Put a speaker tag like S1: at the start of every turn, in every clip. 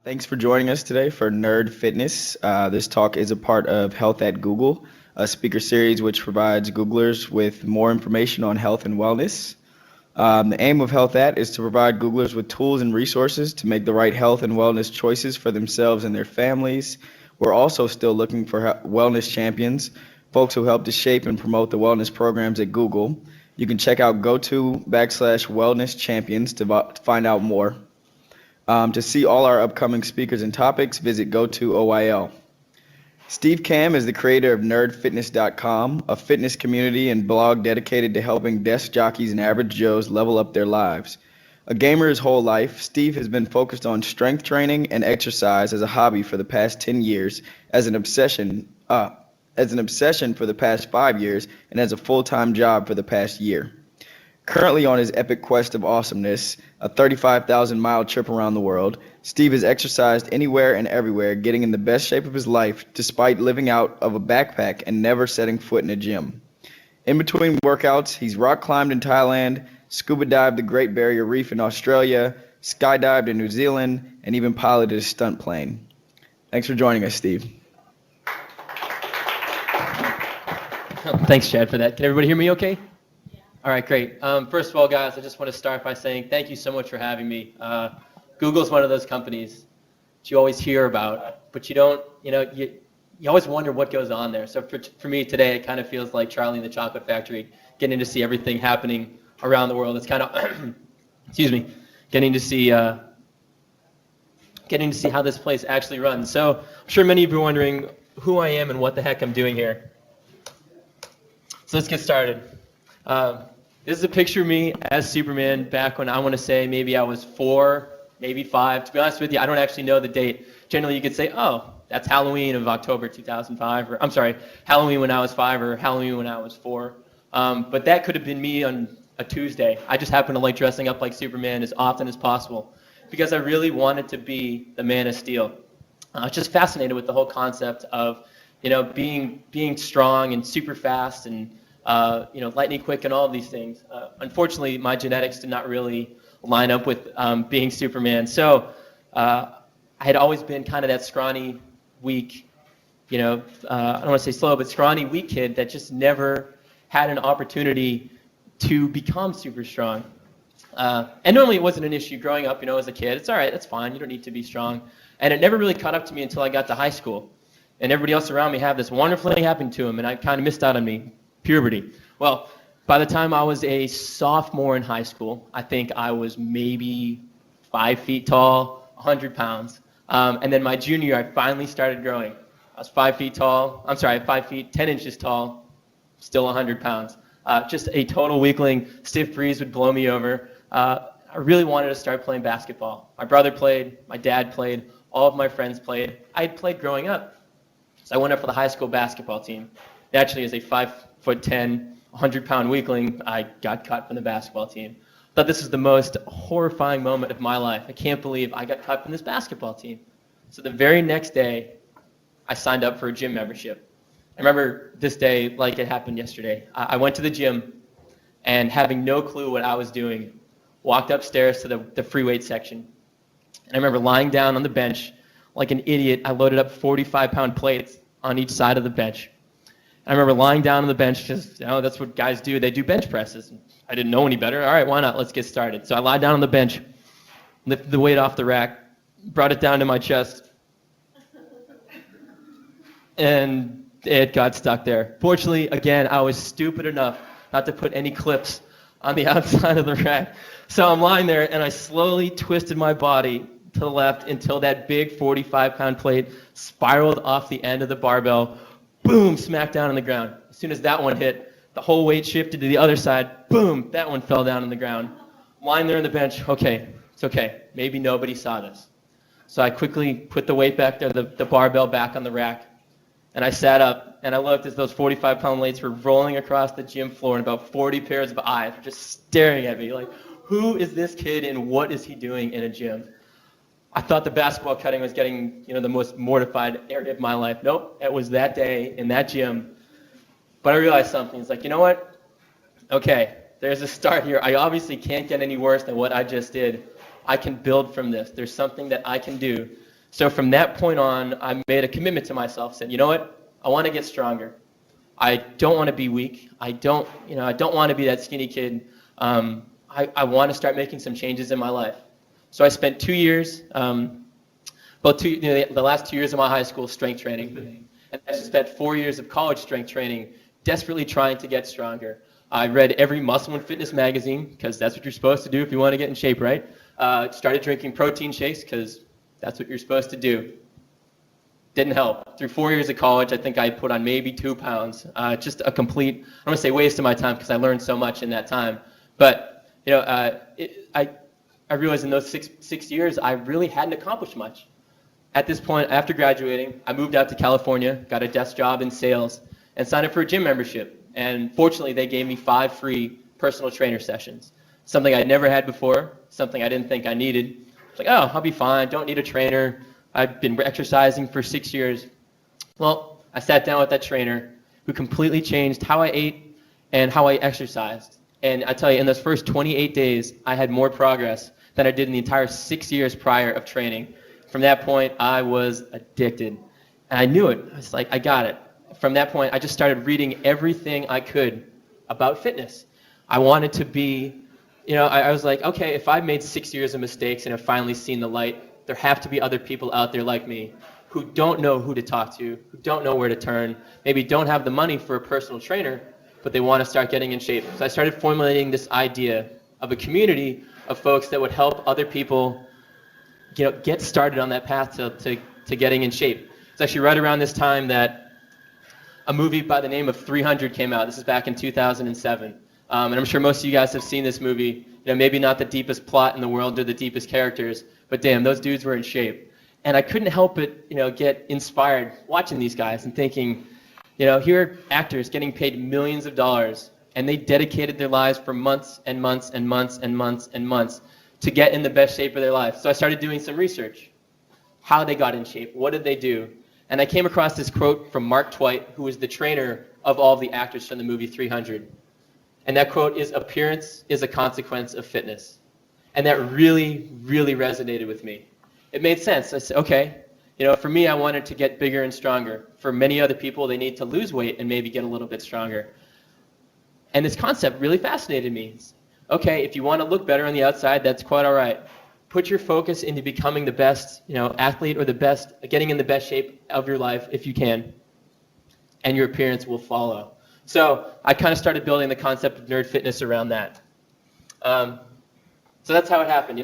S1: Thanks for joining us today for Nerd Fitness. This talk is a part of Health at Google, a speaker series which provides Googlers with more information on health and wellness. The aim of Health At is to provide Googlers with tools and resources to make the right health and wellness choices for themselves and their families. We're also still looking for wellness champions, folks who help to shape and promote the wellness programs at Google. You can check out go-to/wellness champions to find out more. To see all our upcoming speakers and topics, visit GoToOIL. Steve Kamb is the creator of nerdfitness.com, a fitness community and blog dedicated to helping desk jockeys and average Joes level up their lives. A gamer his whole life, Steve has been focused on strength training and exercise as a hobby for the past 10 years, as an obsession for the past 5 years, and as a full-time job for the past year. Currently on his epic quest of awesomeness, a 35,000-mile trip around the world, Steve has exercised anywhere and everywhere, getting in the best shape of his life despite living out of a backpack and never setting foot in a gym. In between workouts, he's rock climbed in Thailand, scuba dived the Great Barrier Reef in Australia, skydived in New Zealand, and even piloted a stunt plane. Thanks for joining us, Steve.
S2: Thanks, Chad, for that. Can everybody hear me okay? All right, great. First of all, guys, I just want to start by saying thank you so much for having me. Google's one of those companies that you always hear about, but you don't, you always wonder what goes on there. So for me today, it kind of feels like Charlie and the Chocolate Factory, getting to see everything happening around the world. It's kind of, excuse me, getting to see how this place actually runs. So I'm sure many of you are wondering who I am and what the heck I'm doing here. So let's get started. This is a picture of me as Superman back when I want to say maybe I was 4, maybe 5. To be honest with you, I don't actually know the date. Generally, you could say, oh, that's Halloween of October 2005, or I'm sorry, Halloween when I was 5 or Halloween when I was 4. But that could have been me on a Tuesday. I just happen to like dressing up like Superman as often as possible because I really wanted to be the Man of Steel. I was just fascinated with the whole concept of, being strong and super fast and lightning quick and all of these things. Unfortunately, my genetics did not really line up with being Superman. So I had always been kind of that scrawny, weak, I don't want to say slow, but scrawny, weak kid that just never had an opportunity to become super strong. And normally it wasn't an issue growing up, as a kid. It's all right, that's fine. You don't need to be strong. And it never really caught up to me until I got to high school. And everybody else around me had this wonderful thing happen to them, and I kind of missed out on me. Puberty. Well, by the time I was a sophomore in high school, I think I was maybe 5 feet tall, 100 pounds. And then my junior year, I finally started growing. I was 5 feet tall. 5 feet, 10 inches tall, still 100 pounds. Just a total weakling. Stiff breeze would blow me over. I really wanted to start playing basketball. My brother played. My dad played. All of my friends played. I had played growing up. So I went up for the high school basketball team. Naturally, as a 5'10", 100-pound weakling, I got cut from the basketball team. Thought this was the most horrifying moment of my life. I can't believe I got cut from this basketball team. So the very next day, I signed up for a gym membership. I remember this day like it happened yesterday. I went to the gym and, having no clue what I was doing, walked upstairs to the free weight section. And I remember lying down on the bench like an idiot. I loaded up 45-pound plates on each side of the bench. I remember lying down on the bench because that's what guys do. They do bench presses. I didn't know any better. All right, why not? Let's get started. So I lied down on the bench, lifted the weight off the rack, brought it down to my chest, and it got stuck there. Fortunately, again, I was stupid enough not to put any clips on the outside of the rack. So I'm lying there, and I slowly twisted my body to the left until that big 45-pound plate spiraled off the end of the barbell. Boom, smack down on the ground. As soon as that one hit, the whole weight shifted to the other side. Boom, that one fell down on the ground. Lying there on the bench, okay, it's okay. Maybe nobody saw this. So I quickly put the weight back there, the barbell back on the rack, and I sat up, and I looked as those 45-pound weights were rolling across the gym floor, and about 40 pairs of eyes were just staring at me like, who is this kid and what is he doing in a gym? I thought the basketball cutting was getting, the most mortified area of my life. Nope, it was that day in that gym. But I realized something. It's like, you know what? Okay, there's a start here. I obviously can't get any worse than what I just did. I can build from this. There's something that I can do So from that point on, I made a commitment to myself, said, you know what, I want to get stronger. I don't want to be weak. I don't want to be that skinny kid. I want to start making some changes in my life. So I spent 2 years, the last 2 years of my high school strength training. And I spent 4 years of college strength training, desperately trying to get stronger. I read every muscle and fitness magazine, because that's what you're supposed to do if you want to get in shape, right? Started drinking protein shakes, because that's what you're supposed to do. Didn't help. Through 4 years of college, I think I put on maybe 2 pounds. Just a complete, I don't want to say waste of my time, because I learned so much in that time. But I realized in those six years, I really hadn't accomplished much. At this point, after graduating, I moved out to California, got a desk job in sales, and signed up for a gym membership. And fortunately, they gave me 5 free personal trainer sessions, something I'd never had before, something I didn't think I needed. It's like, oh, I'll be fine, don't need a trainer. I've been exercising for 6 years. Well, I sat down with that trainer who completely changed how I ate and how I exercised. And I tell you, in those first 28 days, I had more progress than I did in the entire 6 years prior of training. From that point, I was addicted. And I knew it. I was like, I got it. From that point, I just started reading everything I could about fitness. I wanted to be, I was like, okay, if I've made 6 years of mistakes and have finally seen the light, there have to be other people out there like me who don't know who to talk to, who don't know where to turn, maybe don't have the money for a personal trainer, but they want to start getting in shape. So I started formulating this idea of a community of folks that would help other people get started on that path to getting in shape. It's actually right around this time that a movie by the name of 300 came out. This is back in 2007. And I'm sure most of you guys have seen this movie. Maybe not the deepest plot in the world or the deepest characters, but damn, those dudes were in shape. And I couldn't help but get inspired watching these guys and thinking, here are actors getting paid millions of dollars, and they dedicated their lives for months and months and months and months and months to get in the best shape of their life. So I started doing some research. How they got in shape, what did they do? And I came across this quote from Mark Twight, who was the trainer of all the actors from the movie 300. And that quote is, "Appearance is a consequence of fitness." And that really, really resonated with me. It made sense. I said, okay, for me, I wanted to get bigger and stronger. For many other people, they need to lose weight and maybe get a little bit stronger. And this concept really fascinated me. Okay, if you want to look better on the outside, that's quite all right. Put your focus into becoming the best, athlete or getting in the best shape of your life if you can, and your appearance will follow. So I kind of started building the concept of nerd fitness around that. So that's how it happened.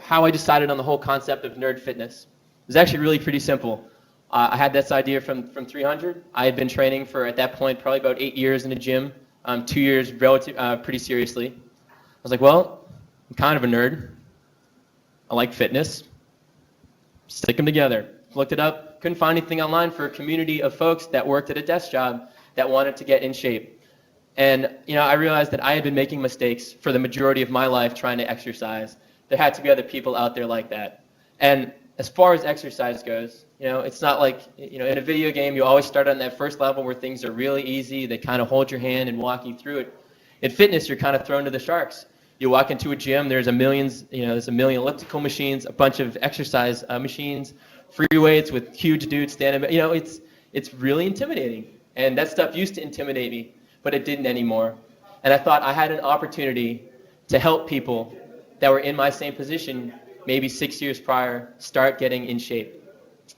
S2: How I decided on the whole concept of nerd fitness. It was actually really pretty simple. I had this idea from 300. I had been training for, at that point, probably about 8 years in a gym, 2 years pretty seriously. I was like, well, I'm kind of a nerd. I like fitness. Stick them together. Looked it up. Couldn't find anything online for a community of folks that worked at a desk job that wanted to get in shape. And I realized that I had been making mistakes for the majority of my life trying to exercise. There had to be other people out there like that. And as far as exercise goes, it's not like, in a video game, you always start on that first level where things are really easy. They kind of hold your hand and walk you through it. In fitness, you're kind of thrown to the sharks. You walk into a gym, there's a million elliptical machines, a bunch of exercise machines, free weights with huge dudes standing. It's really intimidating. And that stuff used to intimidate me, but it didn't anymore. And I thought I had an opportunity to help people that were in my same position, maybe 6 years prior, start getting in shape.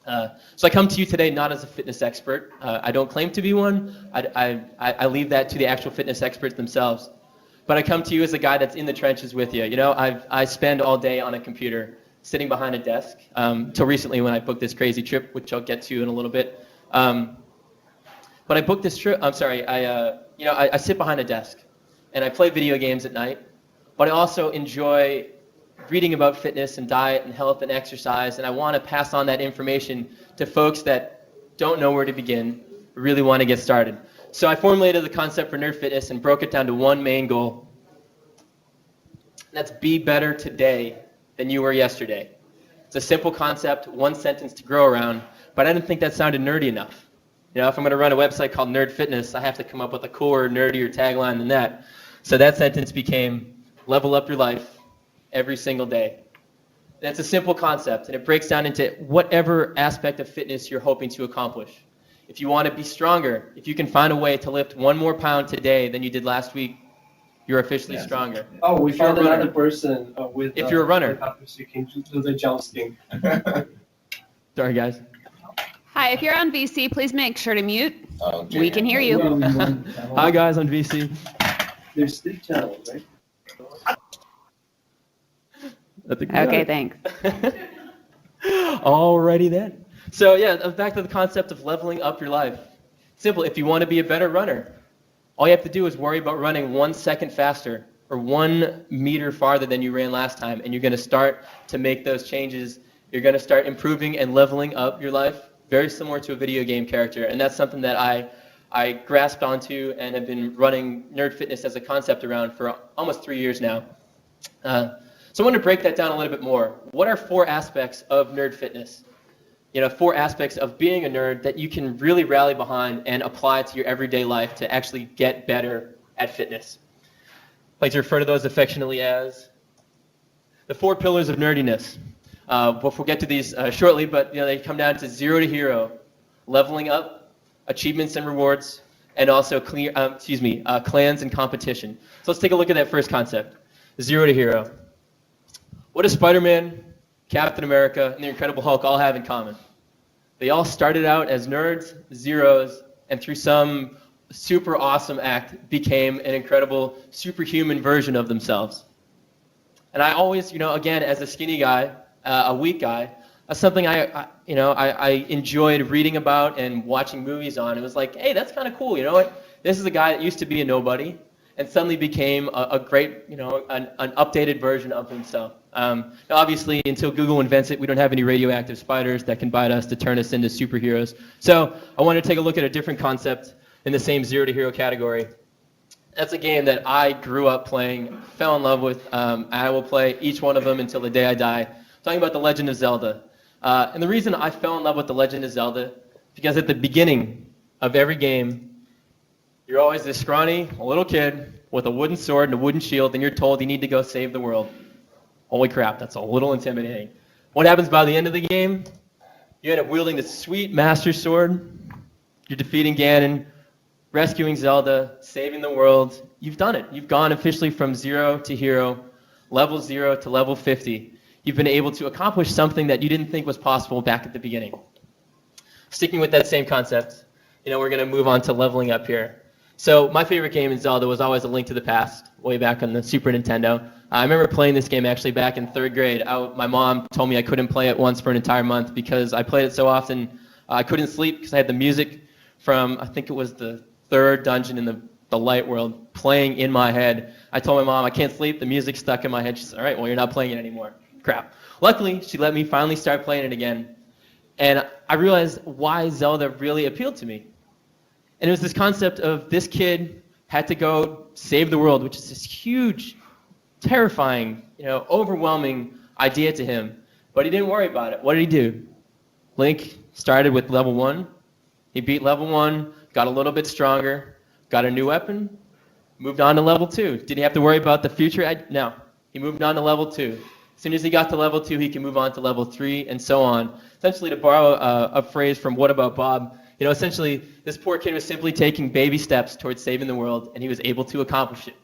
S2: So I come to you today not as a fitness expert. I don't claim to be one. I leave that to the actual fitness experts themselves. But I come to you as a guy that's in the trenches with you. I spend all day on a computer, sitting behind a desk, till recently when I booked this crazy trip, which I'll get to in a little bit. But I booked this trip. I sit behind a desk, and I play video games at night. But I also enjoy reading about fitness and diet and health and exercise, and I want to pass on that information to folks that don't know where to begin, really want to get started. So I formulated the concept for nerd fitness and broke it down to one main goal. That's be better today than you were yesterday. It's a simple concept, one sentence to grow around, but I didn't think that sounded nerdy enough. If I'm going to run a website called Nerd Fitness, I have to come up with a cooler, nerdier tagline than that. So that sentence became, level up your life every single day. And it's a simple concept, and it breaks down into whatever aspect of fitness you're hoping to accomplish. If you want to be stronger, if you can find a way to lift 1 more pound today than you did last week, you're officially stronger.
S3: Oh, we
S2: If you're a
S3: found another
S2: runner-
S3: person with.
S2: If you're a runner.
S3: You can do the jousting.
S2: Sorry, guys.
S4: Hi, if you're on VC, please make sure to mute.
S5: Okay.
S4: We can hear you.
S2: Hi, guys on VC.
S3: There's the channel, right?
S4: Okay, thanks.
S2: Alrighty then. So yeah, back to the concept of leveling up your life. Simple. If you want to be a better runner, all you have to do is worry about running 1 second faster or 1 meter farther than you ran last time, and you're going to start to make those changes. You're going to start improving and leveling up your life, very similar to a video game character. And that's something that I grasped onto and have been running Nerd Fitness as a concept around for almost 3 years now. So I want to break that down a little bit more. What are 4 aspects of Nerd Fitness? 4 aspects of being a nerd that you can really rally behind and apply to your everyday life to actually get better at fitness. I like to refer to those affectionately as the 4 pillars of nerdiness. We'll get to these shortly, but they come down to 0 to hero, leveling up, achievements and rewards, and also clans and competition. So let's take a look at that first concept, 0 to hero. What does Spider-Man, Captain America, and the Incredible Hulk all have in common? They all started out as nerds, zeros, and through some super awesome act became an incredible superhuman version of themselves. And I always, again, as a skinny guy, a weak guy, that's something I enjoyed reading about and watching movies on. It was like, hey, that's kind of cool. You know what? This is a guy that used to be a nobody and suddenly became a great, an updated version of himself. Now obviously, until Google invents it, we don't have any radioactive spiders that can bite us to turn us into superheroes. So I want to take a look at a different concept in the same 0 to hero category. That's a game that I grew up playing, fell in love with. I will play each one of them until the day I die. Talking about The Legend of Zelda. And the reason I fell in love with The Legend of Zelda, because at the beginning of every game, you're always this scrawny little kid with a wooden sword and a wooden shield, and you're told you need to go save the world. Holy crap, that's a little intimidating. What happens by the end of the game? You end up wielding this sweet master sword. You're defeating Ganon, rescuing Zelda, saving the world. You've done it. You've gone officially from 0 to hero, level 0 to level 50. You've been able to accomplish something that you didn't think was possible back at the beginning. Sticking with that same concept, we're going to move on to leveling up here. So my favorite game in Zelda was always A Link to the Past, way back on the Super Nintendo. I remember playing this game actually back in 3rd grade. My mom told me I couldn't play it once for an entire month because I played it so often I couldn't sleep because I had the music from, I think it was the 3rd dungeon in the Light World playing in my head. I told my mom I can't sleep, the music's stuck in my head. She said, all right, well, you're not playing it anymore. Crap. Luckily, she let me finally start playing it again. And I realized why Zelda really appealed to me. And it was this concept of this kid had to go save the world, which is this huge, terrifying, overwhelming idea to him. But he didn't worry about it. What did he do? Link started with level 1. He beat level 1, got a little bit stronger, got a new weapon, moved on to level 2. Did he have to worry about the future? No. He moved on to level 2. As soon as he got to level 2, he can move on to level 3, and so on. Essentially, to borrow a phrase from What About Bob, essentially, this poor kid was simply taking baby steps towards saving the world, and he was able to accomplish it.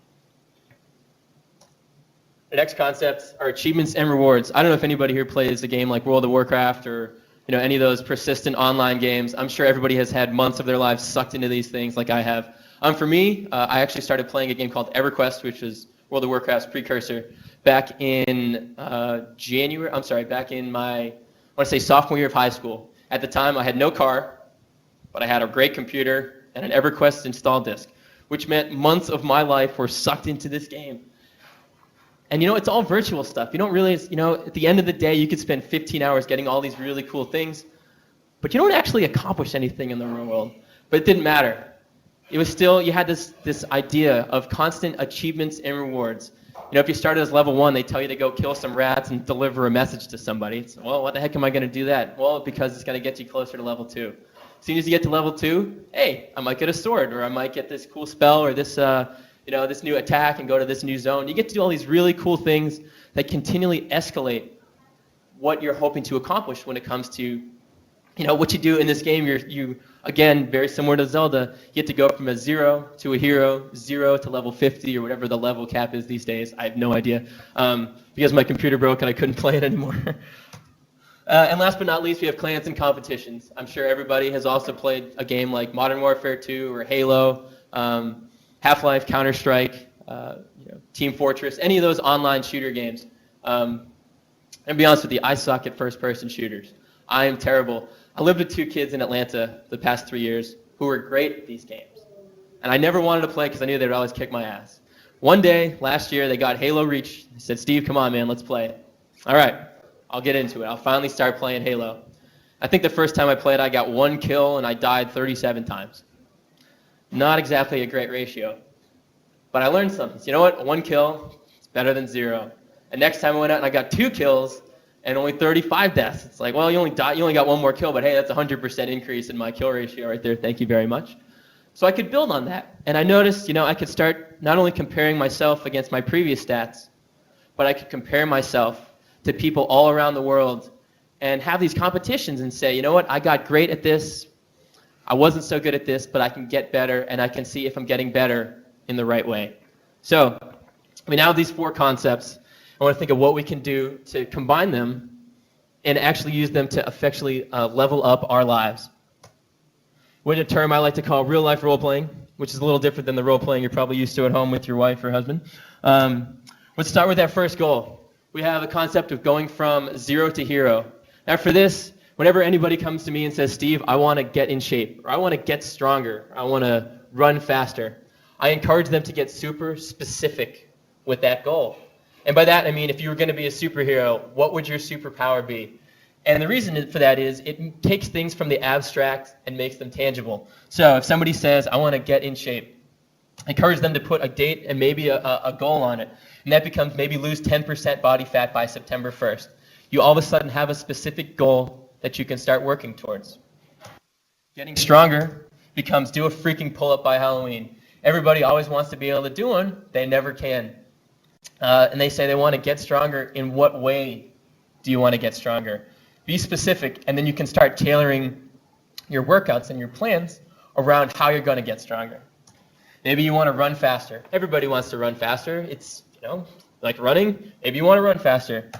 S2: The next concepts are achievements and rewards. I don't know if anybody here plays a game like World of Warcraft or any of those persistent online games. I'm sure everybody has had months of their lives sucked into these things like I have. For me, I actually started playing a game called EverQuest, which was World of Warcraft's precursor, back in back in my, I want to say sophomore year of high school. At the time, I had no car, but I had a great computer and an EverQuest install disk, which meant months of my life were sucked into this game. And it's all virtual stuff. You don't realize, at the end of the day, you could spend 15 hours getting all these really cool things, but you don't actually accomplish anything in the real world. But it didn't matter. It was still, you had this idea of constant achievements and rewards. If you started as level 1, they tell you to go kill some rats and deliver a message to somebody. It's, well, what the heck am I going to do that? Well, because it's going to get you closer to level 2. As soon as you get to level 2, hey, I might get a sword, or I might get this cool spell, or this, this new attack and go to this new zone. You get to do all these really cool things that continually escalate what you're hoping to accomplish when it comes to what you do in this game. You again, very similar to Zelda, you get to go from a 0 to a hero, 0 to level 50 or whatever the level cap is these days. I have no idea, because my computer broke and I couldn't play it anymore. And last but not least, we have clans and competitions. I'm sure everybody has also played a game like Modern Warfare 2 or Halo, Half-Life, Counter-Strike, Team Fortress, any of those online shooter games. And to be honest with you, I suck at first-person shooters. I am terrible. I lived with 2 kids in Atlanta the past 3 years who were great at these games. And I never wanted to play because I knew they would always kick my ass. One day, last year, they got Halo Reach. They said, Steve, come on, man, let's play it. All right, I'll get into it. I'll finally start playing Halo. I think the first time I played, I got 1 kill and I died 37 times. Not exactly a great ratio. But I learned something. So you know what? 1 kill is better than 0. And next time I went out and I got 2 kills and only 35 deaths. It's like, well, you only got 1 more kill, but hey, that's a 100% increase in my kill ratio right there. Thank you very much. So I could build on that. And I noticed, I could start not only comparing myself against my previous stats, but I could compare myself to people all around the world and have these competitions and say, you know what? I got great at this. I wasn't so good at this, but I can get better, and I can see if I'm getting better in the right way. So we now have these 4 concepts. I want to think of what we can do to combine them and actually use them to effectually level up our lives. With a term I like to call real-life role-playing, which is a little different than the role-playing you're probably used to at home with your wife or husband. Let's start with that first goal. We have the concept of going from 0 to hero. Now for this, whenever anybody comes to me and says, Steve, I want to get in shape, or I want to get stronger, or I want to run faster, I encourage them to get super specific with that goal. And by that, I mean, if you were going to be a superhero, what would your superpower be? And the reason for that is it takes things from the abstract and makes them tangible. So if somebody says, I want to get in shape, encourage them to put a date and maybe a goal on it. And that becomes maybe lose 10% body fat by September 1st. You all of a sudden have a specific goal that you can start working towards. Getting stronger becomes do a freaking pull-up by Halloween. Everybody always wants to be able to do one. They never can. And they say they want to get stronger. In what way do you want to get stronger? Be specific, and then you can start tailoring your workouts and your plans around how you're going to get stronger. Maybe you want to run faster. Everybody wants to run faster. It's, like running. Maybe you want to run faster.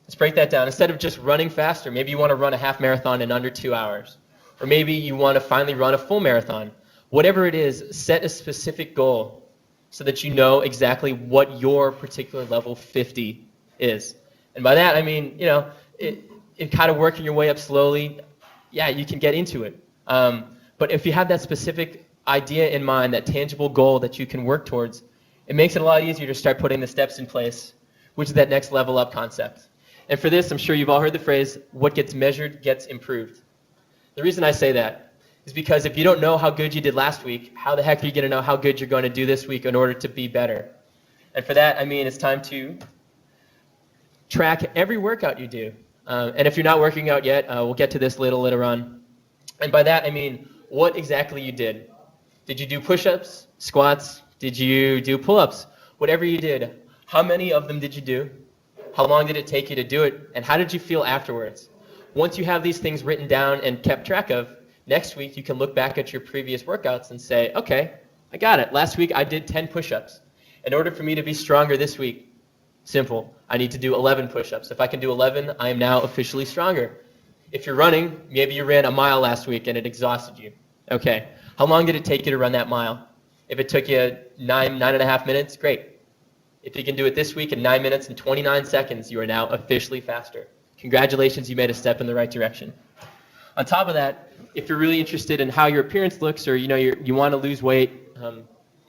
S2: Let's break that down. Instead of just running faster, maybe you want to run a half marathon in under 2 hours. Or maybe you want to finally run a full marathon. Whatever it is, set a specific goal so that you know exactly what your particular level 50 is. And by that, I mean, in kind of working your way up slowly, yeah, you can get into it. But if you have that specific idea in mind, that tangible goal that you can work towards, it makes it a lot easier to start putting the steps in place, which is that next level up concept. And for this, I'm sure you've all heard the phrase, what gets measured gets improved. The reason I say that is because if you don't know how good you did last week, how the heck are you going to know how good you're going to do this week in order to be better? And for that, I mean, it's time to track every workout you do. And if you're not working out yet, we'll get to this later on. And by that, I mean what exactly you did. Did you do push-ups, squats? Did you do pull-ups? Whatever you did, how many of them did you do? How long did it take you to do it? And how did you feel afterwards? Once you have these things written down and kept track of, next week you can look back at your previous workouts and say, okay, I got it. Last week I did 10 push-ups. In order for me to be stronger this week, simple, I need to do 11 push-ups. If I can do 11, I am now officially stronger. If you're running, maybe you ran a mile last week and it exhausted you. Okay, how long did it take you to run that mile? If it took you 9.5 minutes, great. If you can do it this week in 9 minutes and 29 seconds, you are now officially faster. Congratulations, you made a step in the right direction. On top of that, if you're really interested in how your appearance looks, or you want to lose weight, you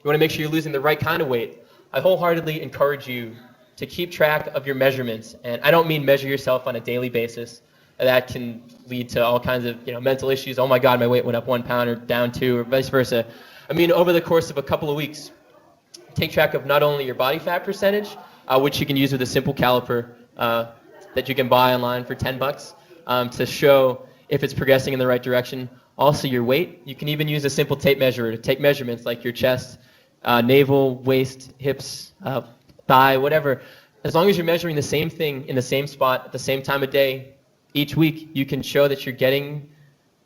S2: want to make sure you're losing the right kind of weight, I wholeheartedly encourage you to keep track of your measurements. And I don't mean measure yourself on a daily basis. That can lead to all kinds of mental issues. Oh my God, my weight went up 1 pound or down 2, or vice versa. I mean, over the course of a couple of weeks, take track of not only your body fat percentage, which you can use with a simple caliper that you can buy online for $10 to show if it's progressing in the right direction. Also your weight. You can even use a simple tape measure to take measurements like your chest, navel, waist, hips, thigh, whatever. as long as you're measuring the same thing in the same spot at the same time of day each week, you can show that you're getting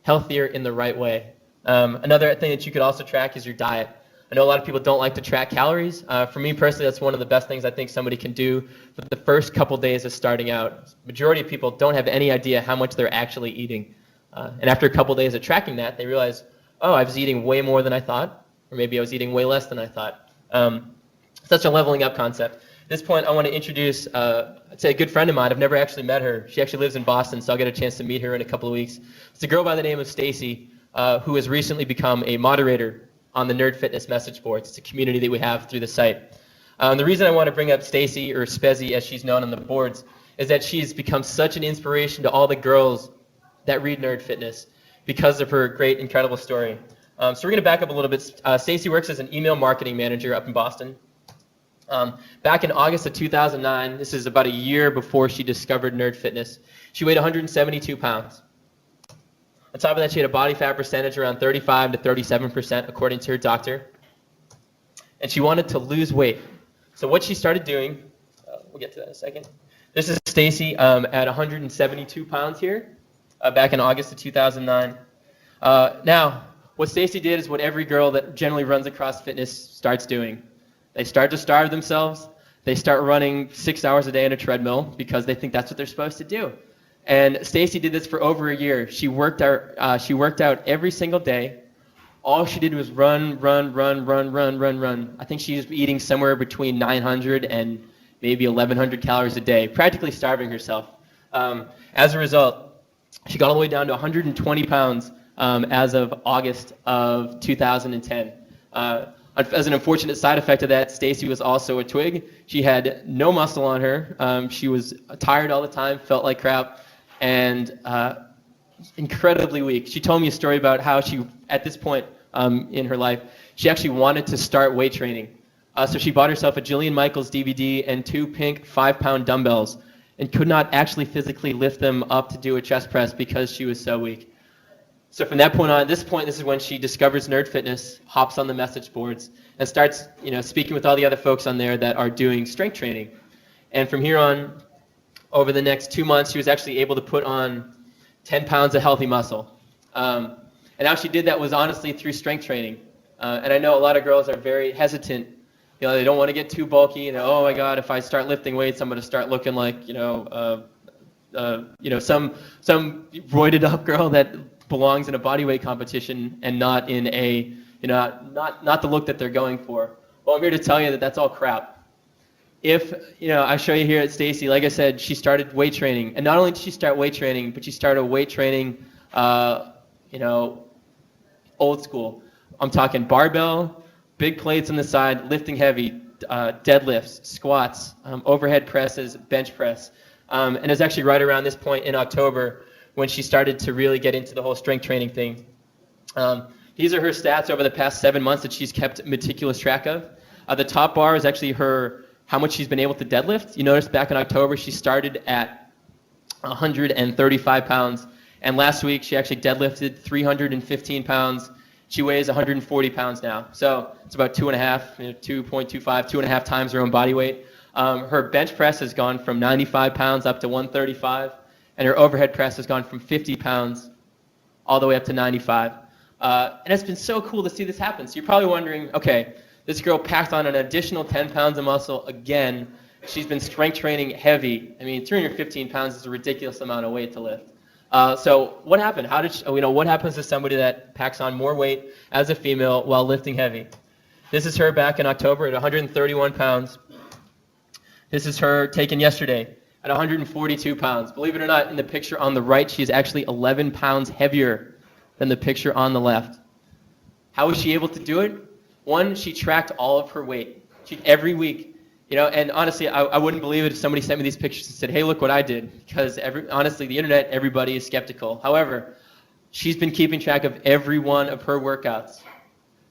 S2: healthier in the right way. Another thing that you could also track is your diet. I know a lot of people don't like to track calories. For me personally, that's one of the best things I think somebody can do for the first couple days of starting out. Majority of people don't have any idea how much they're actually eating. And after a couple days of tracking that, they realize, oh, I was eating way more than I thought, or maybe I was eating way less than I thought. Such a leveling up concept. At this point, I want to introduce, I'd say a good friend of mine. I've never actually met her. She actually lives in Boston, so I'll get a chance to meet her in a couple of weeks. It's a girl by the name of Stacy, who has recently become a moderator on the Nerd Fitness message boards. It's a community that we have through the site. The reason I want to bring up Stacy, or Spezzy as she's known on the boards, is that she's become such an inspiration to all the girls that read Nerd Fitness because of her great, incredible story. So we're going to back up a little bit. Stacy works as an email marketing manager up in Boston. Back in August of 2009, this is about a year before she discovered Nerd Fitness, she weighed 172 pounds. On top of that, she had a body fat percentage around 35 to 37%, according to her doctor. And she wanted to lose weight. So what she started doing, we'll get to that in a second. This is Stacy at 172 pounds here, back in August of 2009. Now, what Stacy did is what every girl that generally runs across fitness starts doing. They start to starve themselves. They start running 6 hours a day on a treadmill because they think that's what they're supposed to do. And Stacy did this for over a year. She worked out every single day. All she did was run. I think she was eating somewhere between 900 and maybe 1,100 calories a day, practically starving herself. As a result, she got all the way down to 120 pounds as of August of 2010. As an unfortunate side effect of that, Stacy was also a twig. She had no muscle on her. She was tired all the time, felt like crap, and incredibly weak. She told me a story about how she, at this point in her life, she actually wanted to start weight training. So she bought herself a Jillian Michaels DVD and 2 pink 5-pound dumbbells and could not actually physically lift them up to do a chest press because she was so weak. So from that point on, this is when she discovers Nerd Fitness, hops on the message boards, and starts, speaking with all the other folks on there that are doing strength training. And from here on, over the next 2 months, she was actually able to put on 10 pounds of healthy muscle. And how she did that was honestly through strength training. And I know a lot of girls are very hesitant. They don't want to get too bulky. Oh my God, if I start lifting weights, I'm going to start looking like, some roided up girl that belongs in a bodyweight competition and not in a, not the look that they're going for. Well, I'm here to tell you that that's all crap. If, I show you here at Stacy, like I said, she started weight training. And not only did she start weight training, but she started weight training, old school. I'm talking barbell, big plates on the side, lifting heavy, deadlifts, squats, overhead presses, bench press. And it was actually right around this point in October when she started to really get into the whole strength training thing. These are her stats over the past 7 months that she's kept meticulous track of. The top bar is actually how much she's been able to deadlift. You notice back in October, she started at 135 pounds. And last week, she actually deadlifted 315 pounds. She weighs 140 pounds now. So it's about 2.5 times her own body weight. Her bench press has gone from 95 pounds up to 135. And her overhead press has gone from 50 pounds all the way up to 95. And it's been so cool to see this happen. So you're probably wondering, okay, this girl packed on an additional 10 pounds of muscle again. She's been strength training heavy. 315 pounds is a ridiculous amount of weight to lift. So what happened? What happens to somebody that packs on more weight as a female while lifting heavy? This is her back in October at 131 pounds. This is her taken yesterday at 142 pounds. Believe it or not, in the picture on the right, she's actually 11 pounds heavier than the picture on the left. How was she able to do it? One, she tracked all of her weight. Every week, and honestly, I wouldn't believe it if somebody sent me these pictures and said, hey, look what I did. Because honestly, the internet, everybody is skeptical. However, she's been keeping track of every one of her workouts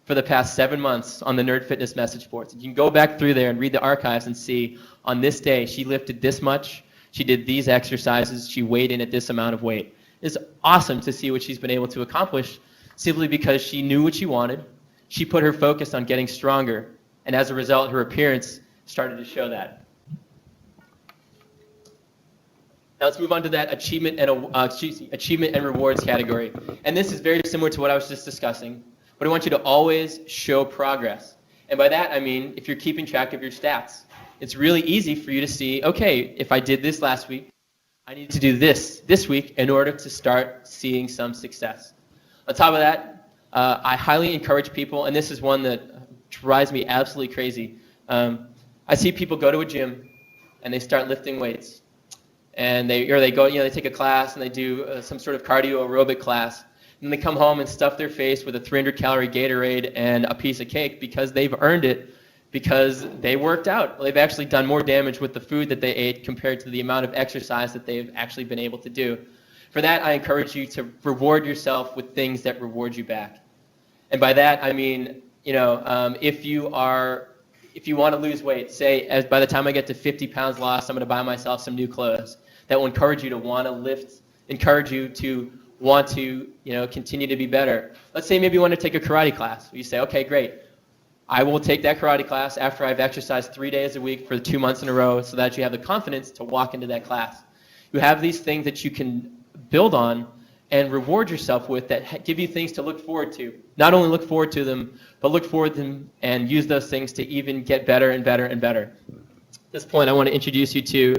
S2: for the past 7 months on the Nerd Fitness message boards. You can go back through there and read the archives and see on this day, she lifted this much, she did these exercises, she weighed in at this amount of weight. It's awesome to see what she's been able to accomplish simply because she knew what she wanted. She put her focus on getting stronger, and as a result, her appearance started to show that. Now let's move on to that achievement and rewards category. And this is very similar to what I was just discussing, but I want you to always show progress. And by that, I mean if you're keeping track of your stats. It's really easy for you to see, okay, if I did this last week, I need to do this week in order to start seeing some success. On top of that, I highly encourage people, and this is one that drives me absolutely crazy. I see people go to a gym and they start lifting weights. And they go, they take a class and they do some sort of cardio aerobic class. And they come home and stuff their face with a 300-calorie Gatorade and a piece of cake because they've earned it because they worked out. They've actually done more damage with the food that they ate compared to the amount of exercise that they've actually been able to do. For that, I encourage you to reward yourself with things that reward you back. And by that, I mean, if you want to lose weight, say by the time I get to 50 pounds lost, I'm going to buy myself some new clothes. That will encourage you to want to lift, encourage you to want to, continue to be better. Let's say maybe you want to take a karate class. You say, okay, great. I will take that karate class after I've exercised 3 days a week for 2 months in a row so that you have the confidence to walk into that class. You have these things that you can build on and reward yourself with that give you things to look forward to. Not only look forward to them, but look forward to them and use those things to even get better and better and better. At this point, I want to introduce you to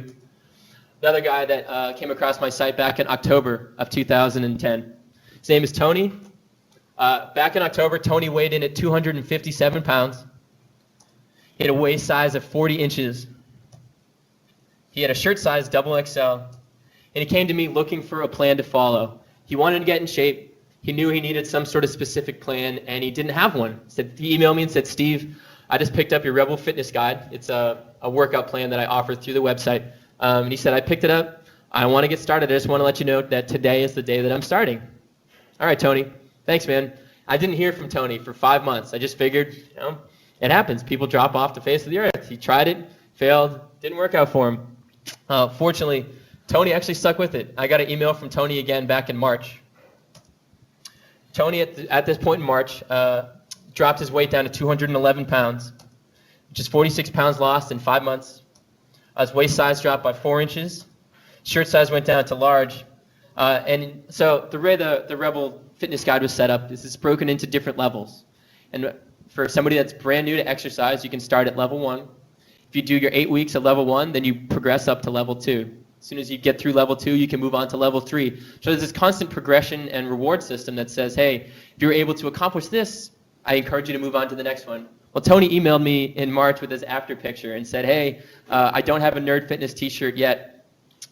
S2: another guy that came across my site back in October of 2010. His name is Tony. Back in October, Tony weighed in at 257 pounds. He had a waist size of 40 inches. He had a shirt size XXL. And he came to me looking for a plan to follow. He wanted to get in shape. He knew he needed some sort of specific plan, and he didn't have one. He emailed me and said, Steve, I just picked up your Rebel Fitness Guide. It's a workout plan that I offer through the website. And he said, I picked it up. I want to get started. I just want to let you know that today is the day that I'm starting. All right, Tony. Thanks, man. I didn't hear from Tony for 5 months. I just figured, it happens. People drop off the face of the earth. He tried it, failed, didn't work out for him. Fortunately, Tony actually stuck with it. I got an email from Tony again back in March. Tony, at this point in March, dropped his weight down to 211 pounds, which is 46 pounds lost in 5 months. His waist size dropped by 4 inches. Shirt size went down to large. And so the way the Rebel Fitness Guide was set up is it's broken into different levels. And for somebody that's brand new to exercise, you can start at level 1. If you do your 8 weeks at level 1, then you progress up to level 2. As soon as you get through level 2, you can move on to level 3. So there's this constant progression and reward system that says, hey, if you're able to accomplish this, I encourage you to move on to the next one. Well, Tony emailed me in March with his after picture and said, hey, I don't have a Nerd Fitness t-shirt yet,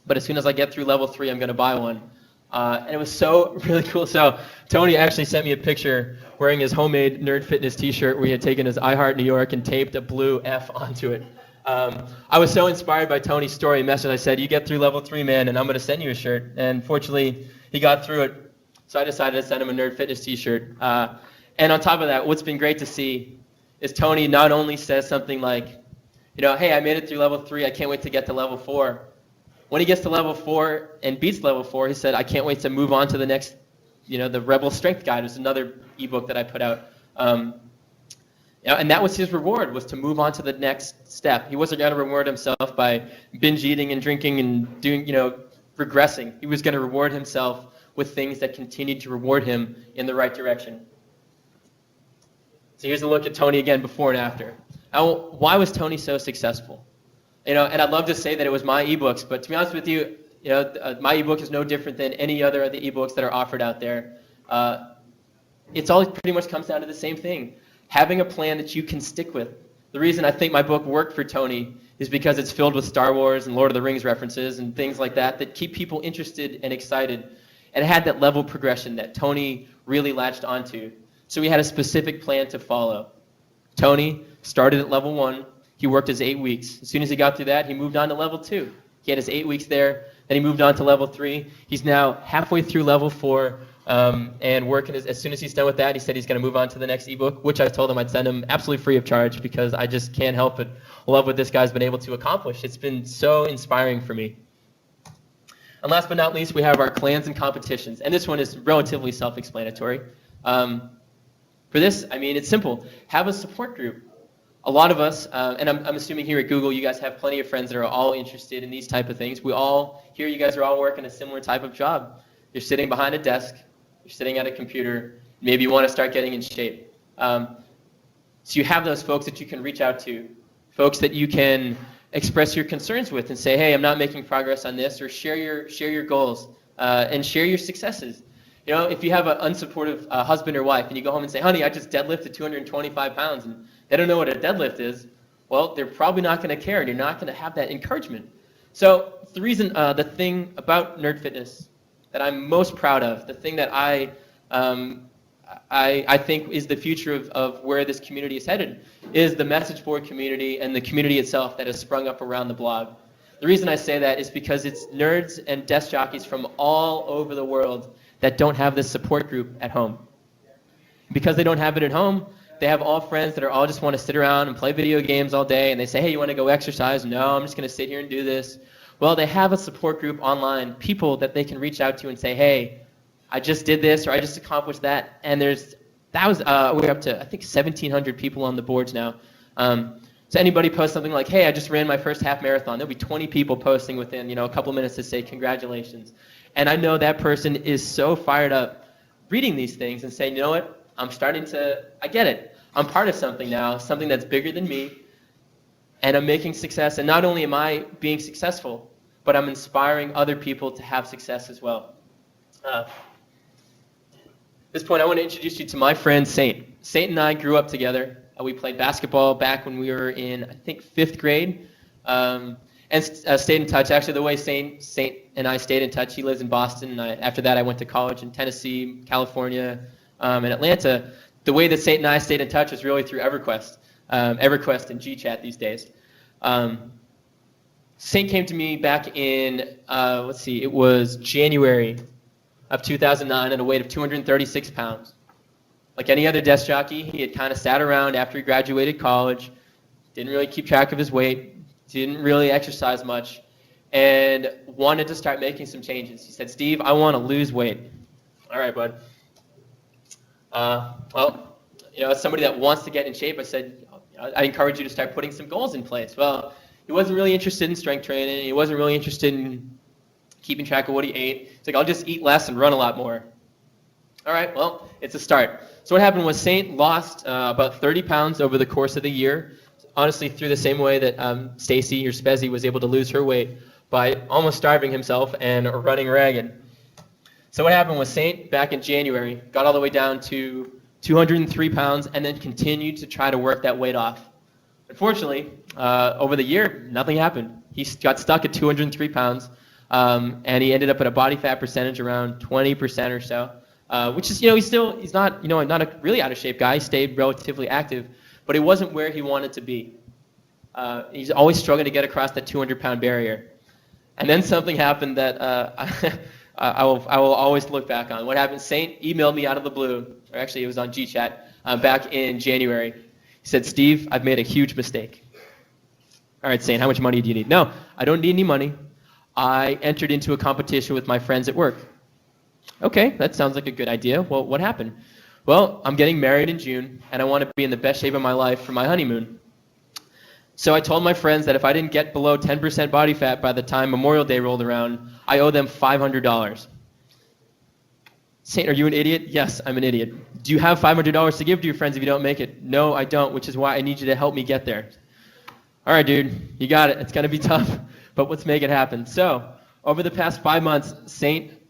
S2: but as soon as I get through level 3, I'm going to buy one. And it was so really cool. So Tony actually sent me a picture wearing his homemade Nerd Fitness t-shirt where he had taken his I Heart New York and taped a blue F onto it. I was so inspired by Tony's story message. I said, you get through level 3, man, and I'm going to send you a shirt. And fortunately, he got through it. So I decided to send him a Nerd Fitness t-shirt. And on top of that, what's been great to see is Tony not only says something like, hey, I made it through level 3. I can't wait to get to level 4. When he gets to level 4 and beats level 4, he said, I can't wait to move on to the next, the Rebel Strength Guide. It was another ebook that I put out. And that was his reward, was to move on to the next step. He wasn't going to reward himself by binge eating and drinking and doing, regressing. He was going to reward himself with things that continued to reward him in the right direction. So here's a look at Tony again before and after. Now, why was Tony so successful? And I'd love to say that it was my ebooks, but to be honest with you, my ebook is no different than any other of the ebooks that are offered out there. It's all pretty much comes down to the same thing. Having a plan that you can stick with. The reason I think my book worked for Tony is because it's filled with Star Wars and Lord of the Rings references and things like that keep people interested and excited. And it had that level progression that Tony really latched onto. So he had a specific plan to follow. Tony started at level 1. He worked his 8 weeks. As soon as he got through that, he moved on to level 2. He had his 8 weeks there. Then he moved on to level 3. He's now halfway through level 4. And working as soon as he's done with that, he said he's going to move on to the next ebook, which I told him I'd send him absolutely free of charge because I just can't help but love what this guy's been able to accomplish. It's been so inspiring for me. And last but not least, we have our clans and competitions. And this one is relatively self-explanatory. For this, it's simple. Have a support group. a lot of us, and I'm assuming here at Google, you guys have plenty of friends that are all interested in these type of things. You guys are all working a similar type of job. You're sitting behind a desk, you're sitting at a computer, maybe you want to start getting in shape. So you have those folks that you can reach out to, folks that you can express your concerns with and say, hey, I'm not making progress on this, or share your goals and share your successes. You know, if you have an unsupportive husband or wife and you go home and say, honey, I just deadlifted 225 pounds, and they don't know what a deadlift is, well, they're probably not going to care, and you're not going to have that encouragement. So the thing about Nerd Fitness that I'm most proud of, the thing that I think is the future of where this community is headed, is the message board community and the community itself that has sprung up around the blog. The reason I say that is because it's nerds and desk jockeys from all over the world that don't have this support group at home. Because they don't have it at home, they have all friends that are all just want to sit around and play video games all day, and they say, hey, you want to go exercise? No, I'm just going to sit here and do this. Well, they have a support group online, people that they can reach out to and say, hey, I just did this, or I just accomplished that. And we're up to, I think, 1,700 people on the boards now. So anybody posts something like, hey, I just ran my first half marathon, there'll be 20 people posting within a couple minutes to say congratulations. And I know that person is so fired up reading these things and saying, you know what, I get it. I'm part of something now, something that's bigger than me, and I'm making success. And not only am I being successful, but I'm inspiring other people to have success as well. At this point, I want to introduce you to my friend Saint. Saint and I grew up together. We played basketball back when we were in, I think, 5th grade, and stayed in touch. Actually, the way Saint and I stayed in touch, he lives in Boston, and after that I went to college in Tennessee, California, and Atlanta. The way that Saint and I stayed in touch was really through EverQuest and GChat these days. Saint came to me back in, it was January of 2009 at a weight of 236 pounds. Like any other desk jockey, he had kind of sat around after he graduated college, didn't really keep track of his weight, didn't really exercise much, and wanted to start making some changes. He said, Steve, I want to lose weight. All right, bud. As somebody that wants to get in shape, I said, I encourage you to start putting some goals in place. Well, he wasn't really interested in strength training. He wasn't really interested in keeping track of what he ate. He's like, I'll just eat less and run a lot more. All right, well, it's a start. So what happened was Saint lost about 30 pounds over the course of the year, honestly through the same way that Stacy or Spezzy was able to lose her weight by almost starving himself and running ragged. So what happened was Saint, back in January, got all the way down to 203 pounds and then continued to try to work that weight off. Unfortunately, over the year, nothing happened. He got stuck at 203 pounds, and he ended up at a body fat percentage around 20% or so. Which is, he's not a really out of shape guy. He stayed relatively active, but he wasn't where he wanted to be. He's always struggling to get across that 200-pound barrier. And then something happened that I will always look back on. What happened? Saint emailed me out of the blue, or actually it was on GChat, back in January. He said, Steve, I've made a huge mistake. All right, Saint, how much money do you need? No, I don't need any money. I entered into a competition with my friends at work. Okay, that sounds like a good idea. Well, what happened? Well, I'm getting married in June, and I want to be in the best shape of my life for my honeymoon. So I told my friends that if I didn't get below 10% body fat by the time Memorial Day rolled around, I owe them $500. Saint, are you an idiot? Yes, I'm an idiot. Do you have $500 to give to your friends if you don't make it? No, I don't, which is why I need you to help me get there. All right, dude, you got it. It's going to be tough, but let's make it happen. So over the past 5 months,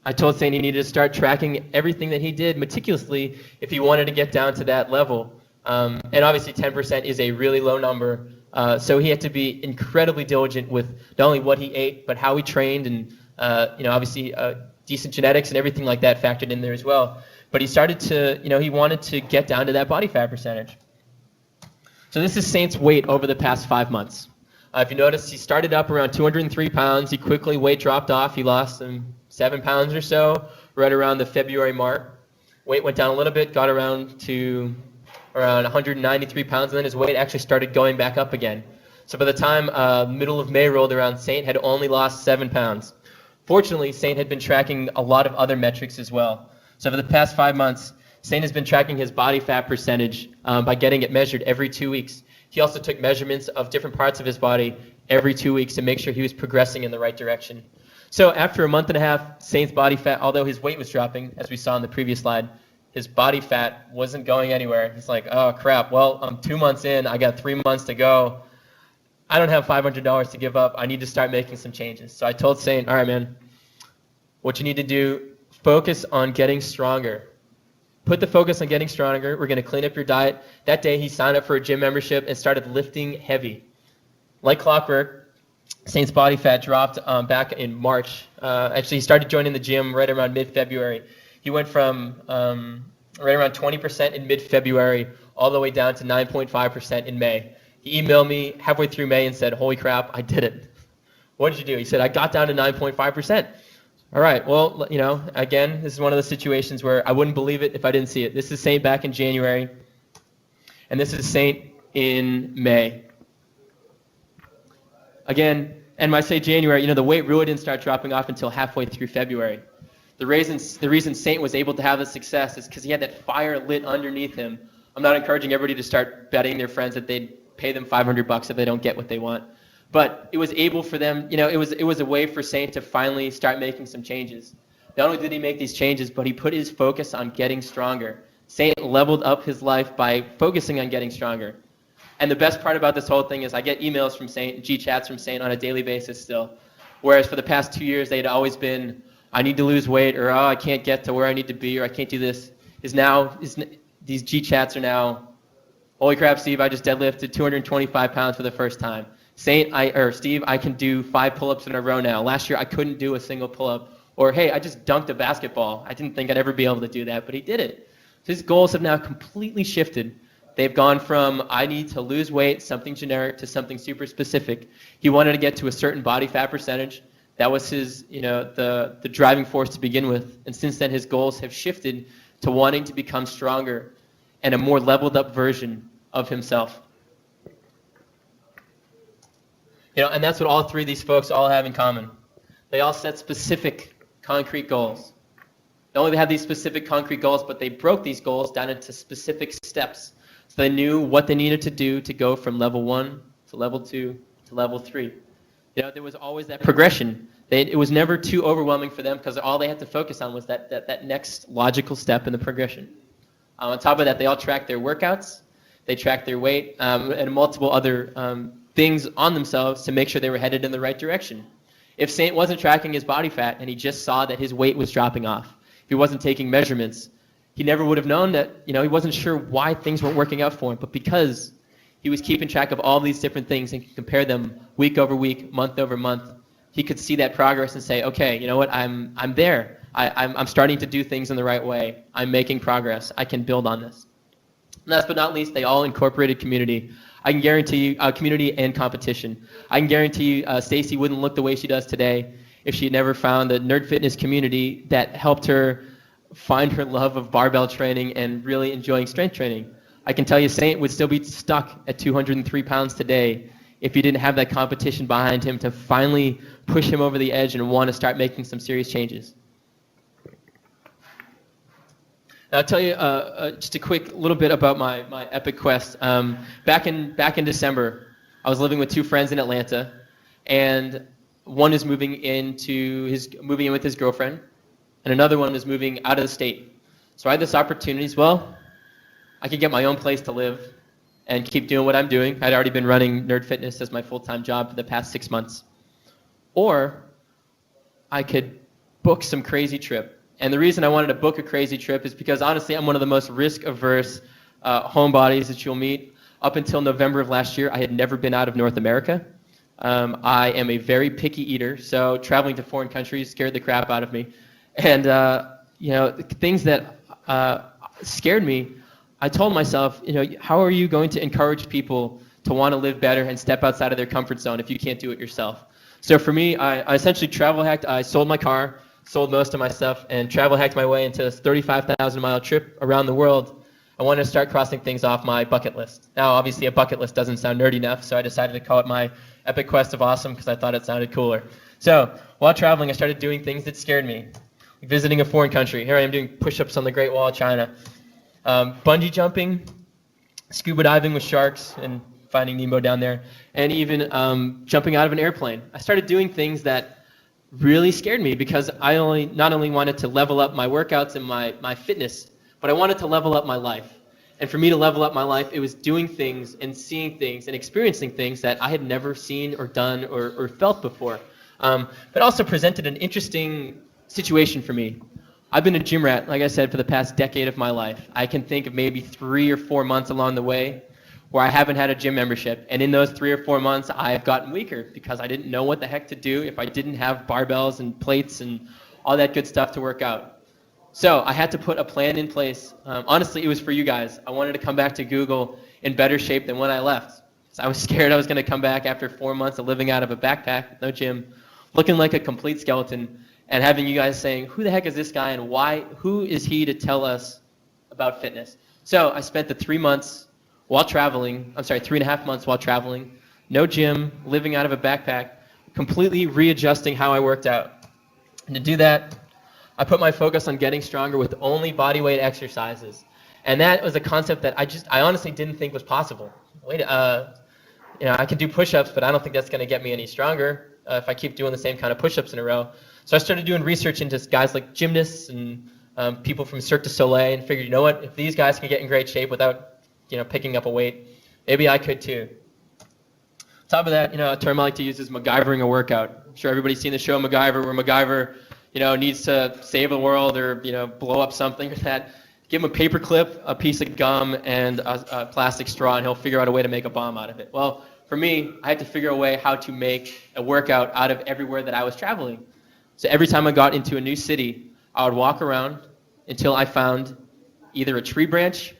S2: I told Saint he needed to start tracking everything that he did meticulously if he wanted to get down to that level. And obviously 10% is a really low number. So he had to be incredibly diligent with not only what he ate, but how he trained, and obviously decent genetics and everything like that factored in there as well. But he started to, he wanted to get down to that body fat percentage. So this is Saint's weight over the past 5 months. If you notice, he started up around 203 pounds. He quickly weight dropped off. He lost 7 pounds or so right around the February mark. Weight went down a little bit, got around to around 193 pounds, and then his weight actually started going back up again. So by the time middle of May rolled around, Saint had only lost 7 pounds. Fortunately, Saint had been tracking a lot of other metrics as well. So for the past 5 months, Saint has been tracking his body fat percentage by getting it measured every 2 weeks. He also took measurements of different parts of his body every 2 weeks to make sure he was progressing in the right direction. So after a month and a half, Saint's body fat, although his weight was dropping, as we saw in the previous slide, his body fat wasn't going anywhere. He's like, oh crap, well, I'm 2 months in, I got 3 months to go. I don't have $500 to give up. I need to start making some changes. So I told Saint, all right, man, what you need to do, focus on getting stronger. Put the focus on getting stronger. We're going to clean up your diet. That day, he signed up for a gym membership and started lifting heavy. Like clockwork, Saint's body fat dropped back in March. Actually, he started joining the gym right around mid-February. He went from right around 20% in mid-February all the way down to 9.5% in May. He emailed me halfway through May and said, holy crap, I did it. What did you do? He said, I got down to 9.5%. All right, well, again, this is one of the situations where I wouldn't believe it if I didn't see it. This is Saint back in January, and this is Saint in May. Again, and when I say January, the weight really didn't start dropping off until halfway through February. The reason Saint was able to have the success is because he had that fire lit underneath him. I'm not encouraging everybody to start betting their friends that they'd pay them $500 if they don't get what they want. But it was able for them, it was a way for Saint to finally start making some changes. Not only did he make these changes, but he put his focus on getting stronger. Saint leveled up his life by focusing on getting stronger. And the best part about this whole thing is I get emails from Saint, G-chats from Saint on a daily basis still. Whereas for the past 2 years, they'd always been, I need to lose weight, or I can't get to where I need to be, or I can't do this. These G-chats are now, holy crap, Steve, I just deadlifted 225 pounds for the first time. Steve, I can do 5 pull-ups in a row now. Last year, I couldn't do a single pull-up. Or, hey, I just dunked a basketball. I didn't think I'd ever be able to do that, but he did it. So his goals have now completely shifted. They've gone from, I need to lose weight, something generic, to something super specific. He wanted to get to a certain body fat percentage. That was his, the driving force to begin with. And since then, his goals have shifted to wanting to become stronger and a more leveled up version of himself. And that's what all three of these folks all have in common. They all set specific, concrete goals. Not only do they have these specific, concrete goals, but they broke these goals down into specific steps. So they knew what they needed to do to go from level 1 to level 2 to level 3. There was always that progression. It was never too overwhelming for them because all they had to focus on was that next logical step in the progression. On top of that, they all tracked their workouts. They tracked their weight and multiple other things on themselves to make sure they were headed in the right direction. If Saint wasn't tracking his body fat and he just saw that his weight was dropping off, if he wasn't taking measurements, he never would have known that, he wasn't sure why things weren't working out for him. But because he was keeping track of all these different things and could compare them week over week, month over month, he could see that progress and say, okay, you know what, I'm there. I'm starting to do things in the right way. I'm making progress. I can build on this. And last but not least, they all incorporated community. I can guarantee you, community and competition. I can guarantee you, Stacy wouldn't look the way she does today if she had never found the nerd fitness community that helped her find her love of barbell training and really enjoying strength training. I can tell you, Saint would still be stuck at 203 pounds today if he didn't have that competition behind him to finally push him over the edge and want to start making some serious changes. Now, I'll tell you just a quick little bit about my epic quest. Back in December, I was living with 2 friends in Atlanta, and one is moving in with his girlfriend, and another one was moving out of the state. So I had this opportunity. Well, I could get my own place to live and keep doing what I'm doing. I'd already been running Nerd Fitness as my full-time job for the past 6 months. Or I could book some crazy trip. And the reason I wanted to book a crazy trip is because, honestly, I'm one of the most risk-averse homebodies that you'll meet. Up until November of last year, I had never been out of North America. I am a very picky eater, so traveling to foreign countries scared the crap out of me. And, things that scared me, I told myself, how are you going to encourage people to want to live better and step outside of their comfort zone if you can't do it yourself? So for me, I essentially travel hacked. I sold my car, sold most of my stuff, and travel hacked my way into this 35,000-mile trip around the world. I wanted to start crossing things off my bucket list. Now, obviously, a bucket list doesn't sound nerdy enough, so I decided to call it my Epic Quest of Awesome because I thought it sounded cooler. So while traveling, I started doing things that scared me. Visiting a foreign country. Here I am doing push-ups on the Great Wall of China. Bungee jumping, scuba diving with sharks, and Finding Nemo down there, and even jumping out of an airplane. I started doing things that really scared me because I not only wanted to level up my workouts and my fitness, but I wanted to level up my life. And for me to level up my life, it was doing things and seeing things and experiencing things that I had never seen or done or felt before. But also presented an interesting situation for me. I've been a gym rat, like I said, for the past decade of my life. I can think of maybe 3 or 4 months along the way where I haven't had a gym membership. And in those 3 or 4 months, I've gotten weaker because I didn't know what the heck to do if I didn't have barbells and plates and all that good stuff to work out. So I had to put a plan in place. Honestly, it was for you guys. I wanted to come back to Google in better shape than when I left. So I was scared I was going to come back after 4 months of living out of a backpack with no gym, looking like a complete skeleton, and having you guys saying, who the heck is this guy and why? Who is he to tell us about fitness? So I spent the 3 months while traveling, 3.5 months while traveling, no gym, living out of a backpack, completely readjusting how I worked out. And to do that, I put my focus on getting stronger with only body weight exercises. And that was a concept that I honestly didn't think was possible. I can do push-ups, but I don't think that's going to get me any stronger if I keep doing the same kind of push-ups in a row. So I started doing research into guys like gymnasts and people from Cirque du Soleil, and figured, you know what, if these guys can get in great shape without picking up a weight, maybe I could too. On top of that, a term I like to use is MacGyvering a workout. I'm sure everybody's seen the show MacGyver, where MacGyver, needs to save the world or, blow up something or that. Give him a paper clip, a piece of gum, and a plastic straw, and he'll figure out a way to make a bomb out of it. Well, for me, I had to figure a way how to make a workout out of everywhere that I was traveling. So every time I got into a new city, I would walk around until I found either a tree branch,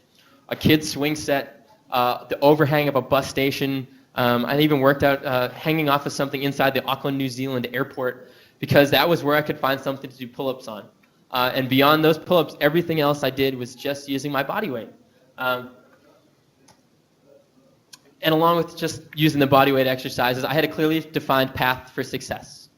S2: a kid's swing set, the overhang of a bus station. I even worked out hanging off of something inside the Auckland, New Zealand airport, because that was where I could find something to do pull-ups on. And beyond those pull-ups, everything else I did was just using my body weight. And along with just using the body weight exercises, I had a clearly defined path for success.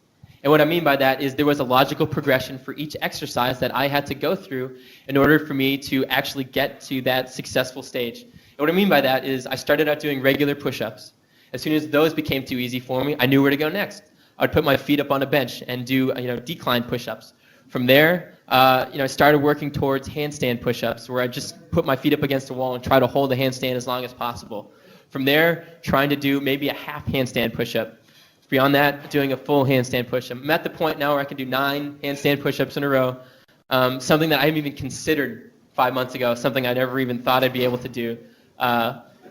S2: And what I mean by that is there was a logical progression for each exercise that I had to go through in order for me to actually get to that successful stage. And what I mean by that is I started out doing regular push-ups. As soon as those became too easy for me, I knew where to go next. I would put my feet up on a bench and do decline push-ups. From there, I started working towards handstand push-ups, where I just put my feet up against a wall and try to hold the handstand as long as possible. From there, trying to do maybe a half handstand push-up. Beyond that, doing a full handstand push-up. I'm at the point now where I can do 9 handstand push-ups in a row, something that I hadn't even considered 5 months ago, something I never even thought I'd be able to do,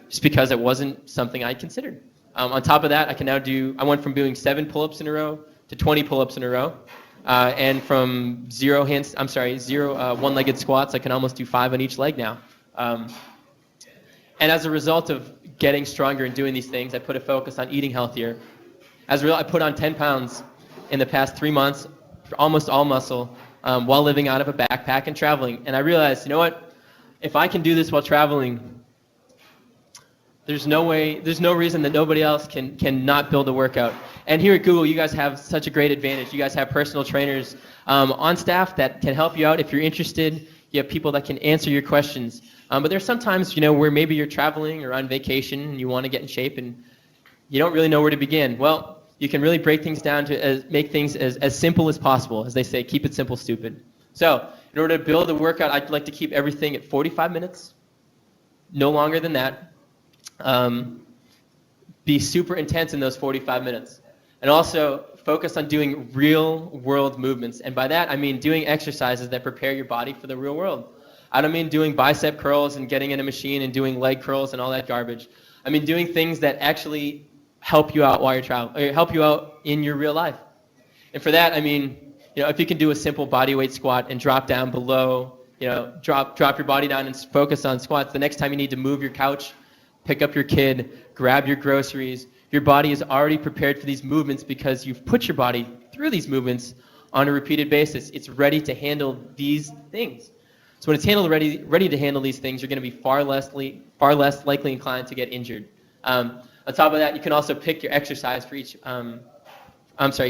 S2: just because it wasn't something I considered. On top of that, I went from doing 7 pull-ups in a row to 20 pull-ups in a row. And from 0 one-legged squats, I can almost do 5 on each leg now. And as a result of getting stronger and doing these things, I put a focus on eating healthier. As a result, I put on 10 pounds in the past 3 months, almost all muscle, while living out of a backpack and traveling. And I realized, you know what? If I can do this while traveling, there's no reason that nobody else can not build a workout. And here at Google, you guys have such a great advantage. You guys have personal trainers on staff that can help you out if you're interested. You have people that can answer your questions. But there's sometimes, where maybe you're traveling or on vacation and you want to get in shape and you don't really know where to begin. Well, you can really break things down to make things as simple as possible. As they say, keep it simple, stupid. So in order to build a workout, I'd like to keep everything at 45 minutes, no longer than that. Be super intense in those 45 minutes. And also focus on doing real world movements. And by that, I mean doing exercises that prepare your body for the real world. I don't mean doing bicep curls and getting in a machine and doing leg curls and all that garbage. I mean doing things that actually help you out while you're traveling, or help you out in your real life. And for that, I mean, if you can do a simple body weight squat and drop down below, drop your body down and focus on squats. The next time you need to move your couch, pick up your kid, grab your groceries, your body is already prepared for these movements because you've put your body through these movements on a repeated basis. It's ready to handle these things. So when it's ready to handle these things, you're going to be far less likely inclined to get injured. On top of that, you can also pick your exercise for each.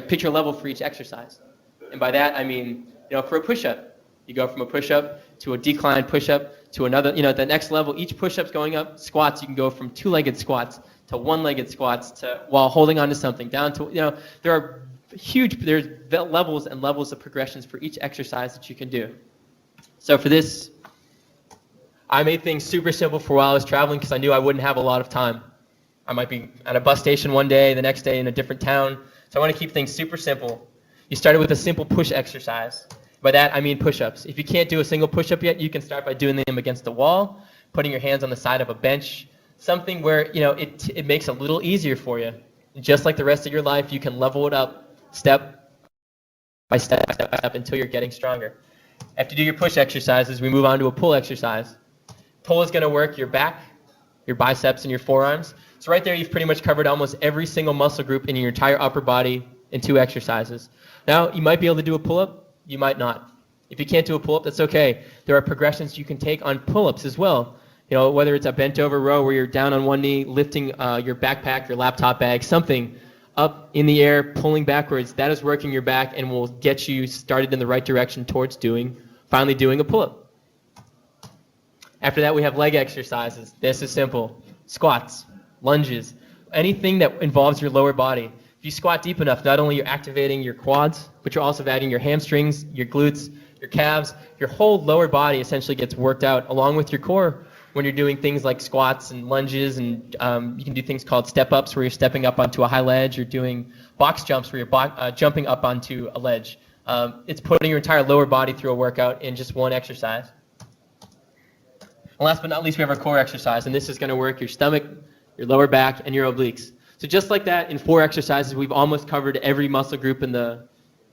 S2: Pick your level for each exercise. And by that, I mean, for a push-up, you go from a push-up to a decline push-up to another. The next level, each push-up's going up. Squats, you can go from 2-legged squats to one-legged squats, to while holding on to something, down to, there are there's levels and levels of progressions for each exercise that you can do. So for this, I made things super simple for while I was traveling because I knew I wouldn't have a lot of time. I might be at a bus station one day, the next day in a different town. So I want to keep things super simple. You started with a simple push exercise. By that, I mean push-ups. If you can't do a single push-up yet, you can start by doing them against the wall, putting your hands on the side of a bench, something where it makes it a little easier for you. Just like the rest of your life, you can level it up step by step until you're getting stronger. After you do your push exercises, we move on to a pull exercise. Pull is going to work your back, your biceps, and your forearms. So right there, you've pretty much covered almost every single muscle group in your entire upper body in 2 exercises. Now, you might be able to do a pull-up. You might not. If you can't do a pull-up, that's okay. There are progressions you can take on pull-ups as well. Whether it's a bent-over row where you're down on one knee, lifting your backpack, your laptop bag, something up in the air, pulling backwards, that is working your back and will get you started in the right direction towards finally doing a pull-up. After that, we have leg exercises. This is simple. Squats, lunges, anything that involves your lower body. If you squat deep enough, not only you're activating your quads, but you're also adding your hamstrings, your glutes, your calves. Your whole lower body essentially gets worked out along with your core when you're doing things like squats and lunges, and you can do things called step-ups where you're stepping up onto a high ledge. You're doing box jumps where you're jumping up onto a ledge. It's putting your entire lower body through a workout in just one exercise. And last but not least, we have our core exercise, and this is going to work your stomach, your lower back, and your obliques. So just like that, in 4 exercises, we've almost covered every muscle group in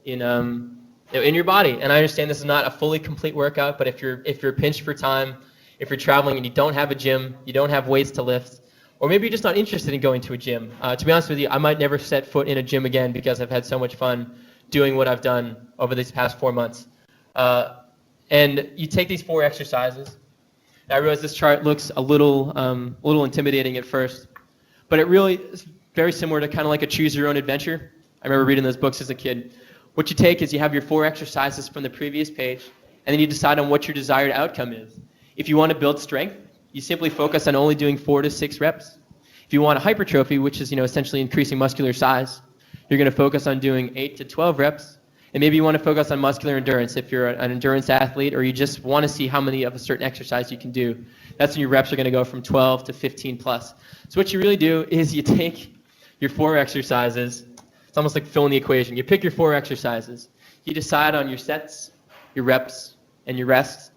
S2: your body. And I understand this is not a fully complete workout, but if you're pinched for time, if you're traveling and you don't have a gym, you don't have weights to lift, or maybe you're just not interested in going to a gym. To be honest with you, I might never set foot in a gym again because I've had so much fun doing what I've done over these past 4 months. And you take these 4 exercises. I realize this chart looks a little intimidating at first, but it really is very similar to kind of like a choose your own adventure. I remember reading those books as a kid. What you take is you have your 4 exercises from the previous page, and then you decide on what your desired outcome is. If you want to build strength, you simply focus on only doing 4 to 6 reps. If you want a hypertrophy, which is essentially increasing muscular size, you're going to focus on doing 8 to 12 reps. And maybe you want to focus on muscular endurance if you're an endurance athlete, or you just want to see how many of a certain exercise you can do. That's when your reps are going to go from 12 to 15 plus. So what you really do is you take your 4 exercises. It's almost like filling the equation. You pick your 4 exercises. You decide on your sets, your reps, and your rests.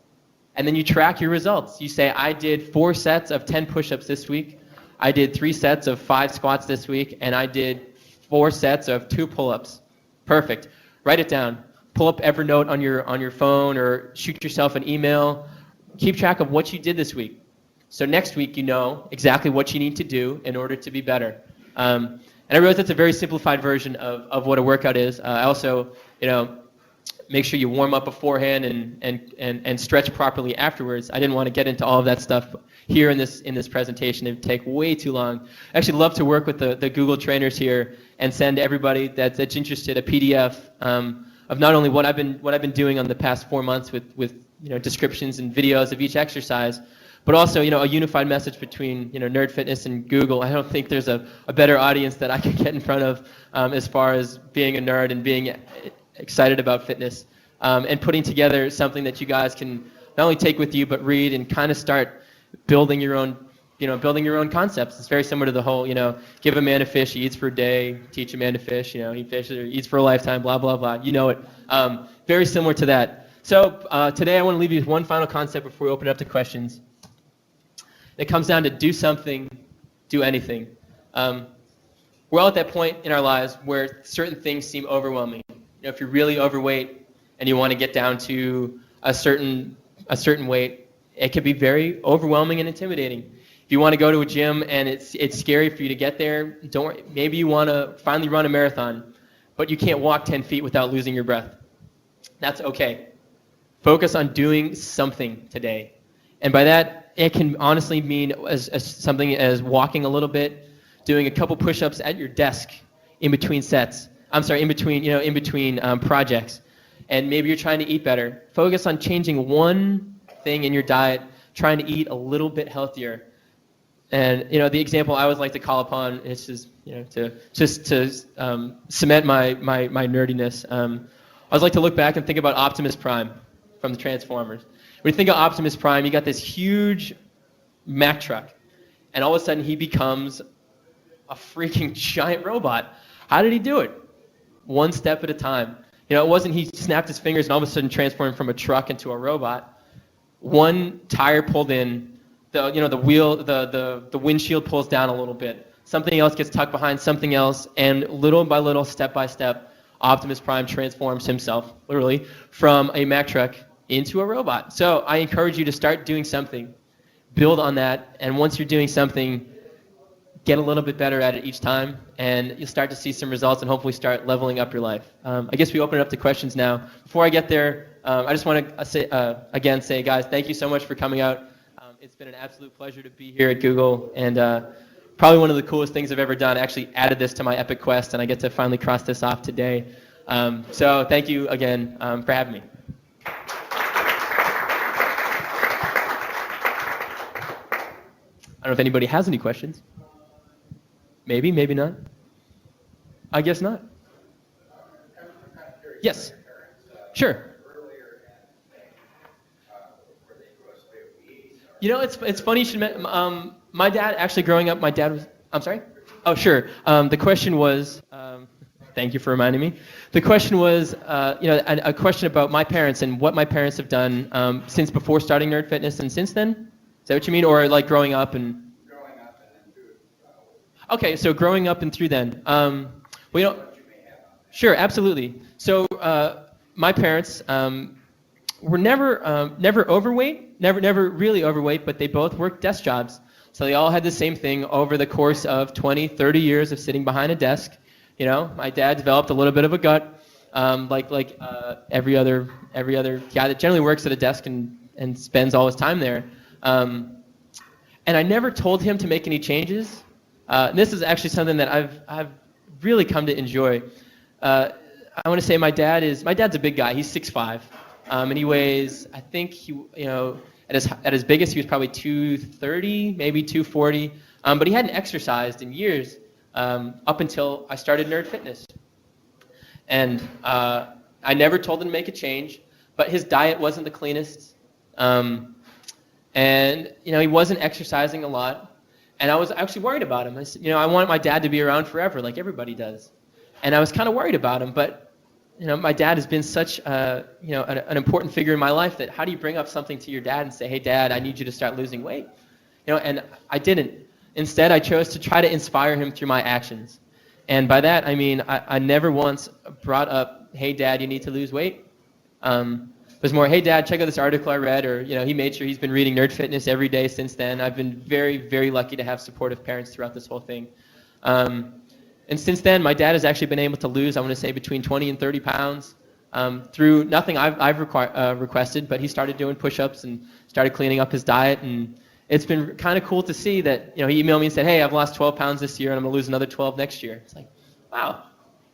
S2: And then you track your results. You say, I did 4 sets of 10 push-ups this week. I did 3 sets of 5 squats this week. And I did 4 sets of 2 pull-ups. Perfect. Write it down. Pull up Evernote on your phone or shoot yourself an email. Keep track of what you did this week. So next week you know exactly what you need to do in order to be better. And I realize that's a very simplified version of what a workout is. I also, make sure you warm up beforehand and stretch properly afterwards. I didn't want to get into all of that stuff here in this presentation. It would take way too long. I actually love to work with the Google trainers here and send everybody that's interested a PDF of not only what I've been doing on the past 4 months with descriptions and videos of each exercise, but also a unified message between Nerd Fitness and Google. I don't think there's a better audience that I can get in front of as far as being a nerd and being excited about fitness, and putting together something that you guys can not only take with you but read and kind of start building your own concepts. It's very similar to the whole give a man a fish, he eats for a day; teach a man to fish, he fishes, eats for a lifetime, blah blah blah. You know it. Very similar to that. So today I want to leave you with one final concept before we open it up to questions. It comes down to do something, do anything. We're all at that point in our lives where certain things seem overwhelming. If you're really overweight and you want to get down to a certain weight, it can be very overwhelming and intimidating. If you want to go to a gym and it's scary for you to get there, maybe you want to finally run a marathon, but you can't walk 10 feet without losing your breath. That's okay. Focus on doing something today. And by that, it can honestly mean as something as walking a little bit, doing a couple push-ups at your desk in between sets. In between projects. And maybe you're trying to eat better. Focus on changing one thing in your diet, trying to eat a little bit healthier. And the example I always like to call upon is to cement my nerdiness. I always like to look back and think about Optimus Prime from the Transformers. When you think of Optimus Prime, you got this huge Mack truck, and all of a sudden he becomes a freaking giant robot. How did he do it? One step at a time. It wasn't he snapped his fingers and all of a sudden transformed from a truck into a robot. One tire pulled in, the windshield pulls down a little bit. Something else gets tucked behind something else, and little by little, step by step, Optimus Prime transforms himself, literally, from a Mack truck into a robot. So I encourage you to start doing something, build on that, and once you're doing something, get a little bit better at it each time, and you'll start to see some results and hopefully start leveling up your life. I guess we open it up to questions now. Before I get there, I just want to say, guys, thank you so much for coming out. It's been an absolute pleasure to be here at Google, and probably one of the coolest things I've ever done. I actually added this to my Epic Quest, and I get to finally cross this off today. So thank you again for having me. I don't know if anybody has any questions. Maybe, maybe not. I guess not. Yes. Sure. It's funny you should mention, my dad, actually growing up, my dad was, I'm sorry? Oh, sure. The question was, thank you for reminding me. The question was, a question about my parents and what my parents have done since before starting Nerd Fitness and since then? Is that what you mean? Or like growing up and... Okay, so growing up and through then. Sure, absolutely. So my parents were never overweight, never really overweight, but they both worked desk jobs. So they all had the same thing over the course of 20, 30 years of sitting behind a desk. My dad developed a little bit of a gut, like every other guy that generally works at a desk and spends all his time there. And I never told him to make any changes. This is actually something that I've really come to enjoy. I want to say my dad's a big guy. He's 6'5", and he weighs, I think at his biggest he was probably 230, maybe 240. But he hadn't exercised in years up until I started Nerd Fitness. And I never told him to make a change, but his diet wasn't the cleanest, and he wasn't exercising a lot. And I was actually worried about him. I said, I want my dad to be around forever, like everybody does. And I was kind of worried about him, but my dad has been such an important figure in my life that how do you bring up something to your dad and say, hey, Dad, I need you to start losing weight? And I didn't. Instead, I chose to try to inspire him through my actions. And by that, I mean I never once brought up, hey, Dad, you need to lose weight. It was more, hey, Dad, check out this article I read, or he made sure he's been reading Nerd Fitness every day since then. I've been very, very lucky to have supportive parents throughout this whole thing. And since then, my dad has actually been able to lose, I want to say, between 20 and 30 pounds through nothing I've requested, but he started doing push-ups and started cleaning up his diet. And it's been kind of cool to see that, he emailed me and said, hey, I've lost 12 pounds this year and I'm going to lose another 12 next year. It's like, wow,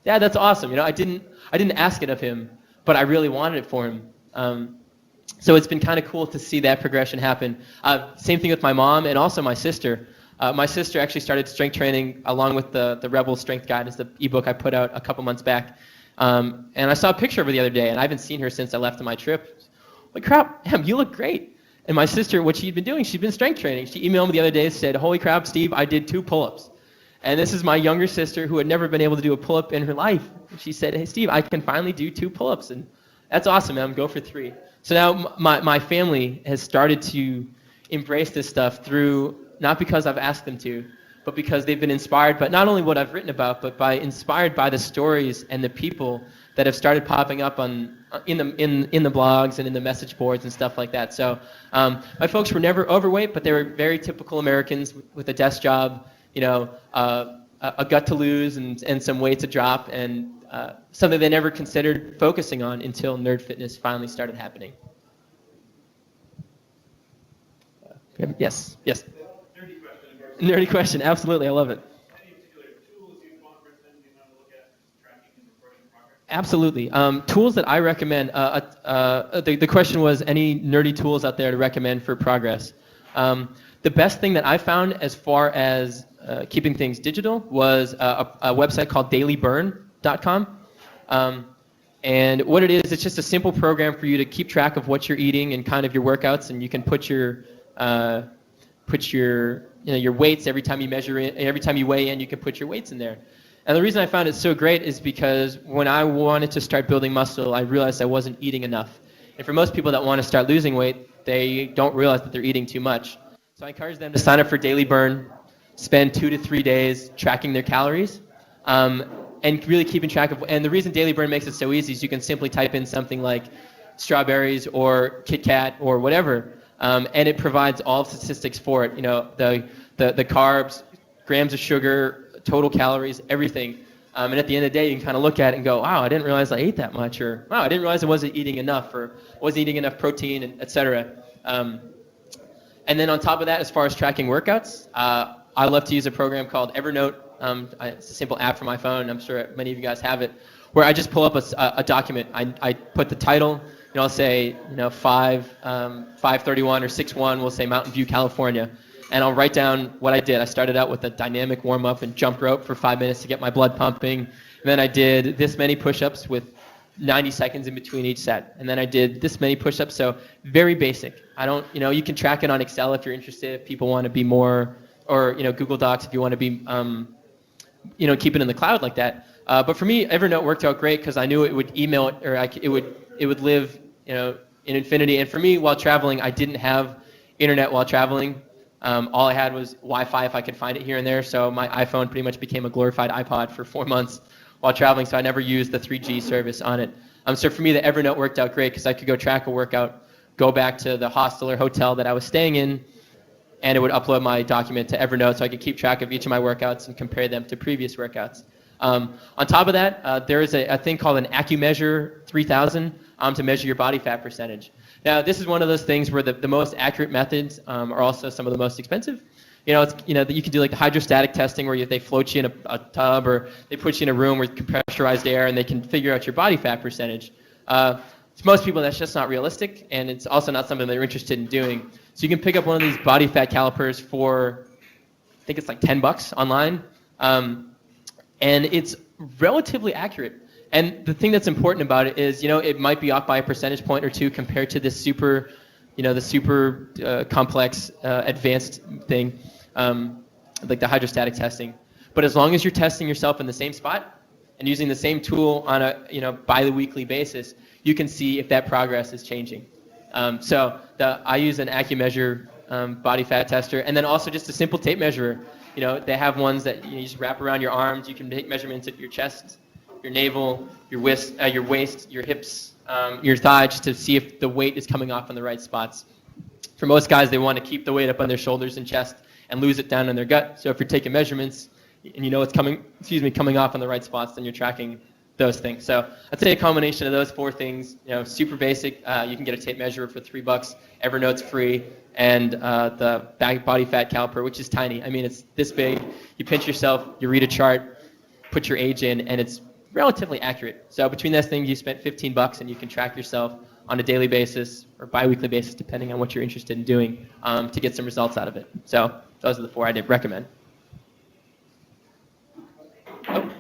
S2: Dad, that's awesome. I didn't ask it of him, but I really wanted it for him. So it's been kind of cool to see that progression happen. Same thing with my mom and also my sister. My sister actually started strength training along with the Rebel Strength Guide, is the ebook I put out a couple months back. And I saw a picture of her the other day, and I haven't seen her since I left on my trip. Like, crap, Em, you look great. And my sister, what she'd been doing, she'd been strength training. She emailed me the other day and said, holy crap, Steve, I did 2 pull-ups. And this is my younger sister who had never been able to do a pull-up in her life. She said, hey, Steve, I can finally do 2 pull-ups. And that's awesome, Em. Go for 3. So now my family has started to embrace this stuff through, not because I've asked them to, but because they've been inspired by not only what I've written about, but inspired by the stories and the people that have started popping up in the blogs and in the message boards and stuff like that. So my folks were never overweight, but they were very typical Americans with a desk job, a gut to lose and some weight to drop, and something they never considered focusing on until Nerd Fitness finally started happening. Yes. Nerdy question, absolutely, I love it.
S5: Any particular tools you want to look at tracking and reporting progress?
S2: Absolutely. Tools that I recommend, the question was any nerdy tools out there to recommend for progress. the best thing that I found as far as keeping things digital was a website called dailyburn.com. And what it is, it's just a simple program for you to keep track of what you're eating and kind of your workouts, and you can put your your weights every time you measure it, every time you weigh in, you can put your weights in there. And the reason I found it so great is because when I wanted to start building muscle, I realized I wasn't eating enough. And for most people that want to start losing weight, they don't realize that they're eating too much. So I encourage them to sign up for Daily Burn, spend 2 to 3 days tracking their calories, and really keeping track of. And the reason Daily Burn makes it so easy is you can simply type in something like strawberries or Kit Kat or whatever, and it provides all statistics for it. You know, the carbs, grams of sugar, total calories, everything. And at the end of the day, you can kind of look at it and go, wow, I didn't realize I ate that much, or wow, I didn't realize I wasn't eating enough, or wasn't eating enough protein, and et cetera. And then on top of that, as far as tracking workouts, I love to use a program called Evernote. It's a simple app for my phone. I'm sure many of you guys have it, where I just pull up a document. I put the title. I'll say 531 or 61. We'll say Mountain View, California. And I'll write down what I did. I started out with a dynamic warm-up and jump rope for 5 minutes to get my blood pumping. And then I did this many push-ups with 90 seconds in between each set. And then I did this many push-ups. So very basic. I don't, you can track it on Excel if you're interested. If people want to be more, or Google Docs if you want to be, keep it in the cloud like that. But for me, Evernote worked out great because I knew it would email it, or it would live, in infinity. And for me, while traveling, I didn't have internet while traveling. All I had was Wi-Fi if I could find it here and there. So my iPhone pretty much became a glorified iPod for 4 months while traveling. So I never used the 3G service on it. So for me, the Evernote worked out great because I could go track a workout, go back to the hostel or hotel that I was staying in, and it would upload my document to Evernote so I could keep track of each of my workouts and compare them to previous workouts. On top of that, there is a thing called an AccuMeasure 3000 to measure your body fat percentage. Now, this is one of those things where the most accurate methods are also some of the most expensive. You can do like the hydrostatic testing where they float you in a tub, or they put you in a room with pressurized air and they can figure out your body fat percentage. To most people, that's just not realistic, and it's also not something they're interested in doing. So you can pick up one of these body fat calipers for, I think it's like $10 online, and it's relatively accurate. And the thing that's important about it is, it might be off by a percentage point or two compared to this super complex, advanced thing, like the hydrostatic testing. But as long as you're testing yourself in the same spot and using the same tool on a bi-weekly basis, you can see if that progress is changing. I use an AccuMeasure body fat tester, and then also just a simple tape measurer. They have ones that you just wrap around your arms. You can take measurements of your chest, your navel, your waist, your hips, your thighs, to see if the weight is coming off in the right spots. For most guys, they want to keep the weight up on their shoulders and chest and lose it down in their gut. So if you're taking measurements and it's coming off in the right spots, then you're tracking those things. So I'd say a combination of those 4 things, super basic. You can get a tape measure for $3. Evernote's free. And the body fat caliper, which is tiny. I mean, it's this big. You pinch yourself, you read a chart, put your age in, and it's relatively accurate. So between those things, you spent $15, and you can track yourself on a daily basis or bi-weekly basis, depending on what you're interested in doing, to get some results out of it. So those are the 4 I'd recommend. Oh.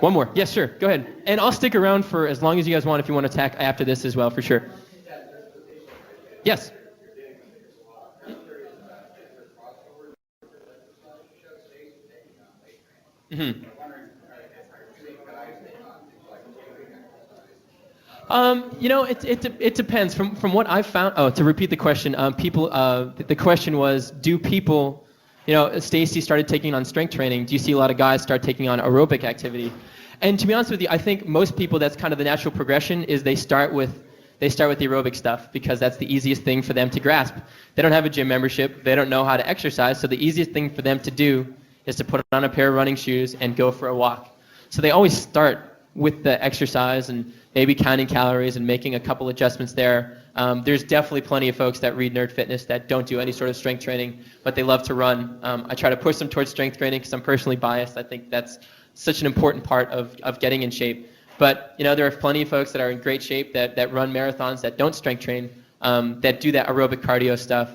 S2: One more. Yes, sure. Go ahead. And I'll stick around for as long as you guys want if you want to tack after this as well, for sure. Yes. Mm-hmm. It depends. From what I've found. Oh, to repeat the question, the question was, do people, Stacy started taking on strength training. Do you see a lot of guys start taking on aerobic activity? And to be honest with you, I think most people, that's kind of the natural progression, is they start with the aerobic stuff because that's the easiest thing for them to grasp. They don't have a gym membership. They don't know how to exercise. So the easiest thing for them to do is to put on a pair of running shoes and go for a walk. So they always start with the exercise and maybe counting calories and making a couple adjustments there. There's definitely plenty of folks that read Nerd Fitness that don't do any sort of strength training, but they love to run. I try to push them towards strength training because I'm personally biased. I think that's such an important part of getting in shape. But there are plenty of folks that are in great shape that run marathons, that don't strength train, that do that aerobic cardio stuff.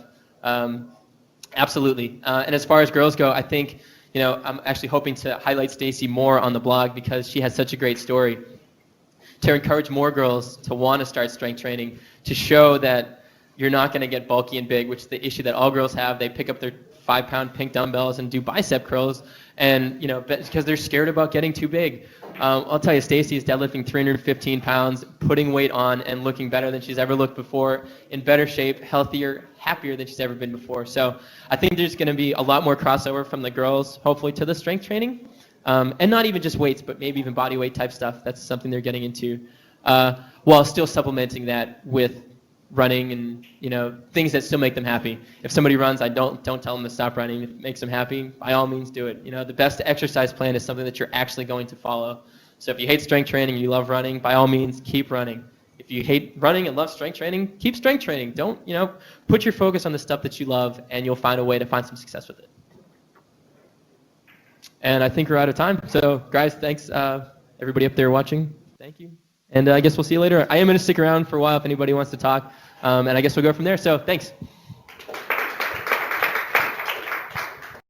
S2: Absolutely. And as far as girls go, I think, I'm actually hoping to highlight Stacy more on the blog because she has such a great story, to encourage more girls to want to start strength training, to show that you're not going to get bulky and big, which is the issue that all girls have. They pick up their 5-pound pink dumbbells and do bicep curls, and because they're scared about getting too big. I'll tell you, Stacy is deadlifting 315 pounds, putting weight on, and looking better than she's ever looked before, in better shape, healthier, happier than she's ever been before. So I think there's going to be a lot more crossover from the girls, hopefully, to the strength training. And not even just weights, but maybe even body weight type stuff. That's something they're getting into, while still supplementing that with running and things that still make them happy. If somebody runs, I don't tell them to stop running. If it makes them happy, by all means do it. The best exercise plan is something that you're actually going to follow. So if you hate strength training and you love running, by all means keep running. If you hate running and love strength training, keep strength training. Don't put your focus on the stuff that you love, and you'll find a way to find some success with it. And I think we're out of time. So, guys, thanks, everybody up there watching. Thank you. And I guess we'll see you later. I am going to stick around for a while if anybody wants to talk. And I guess we'll go from there. So, thanks.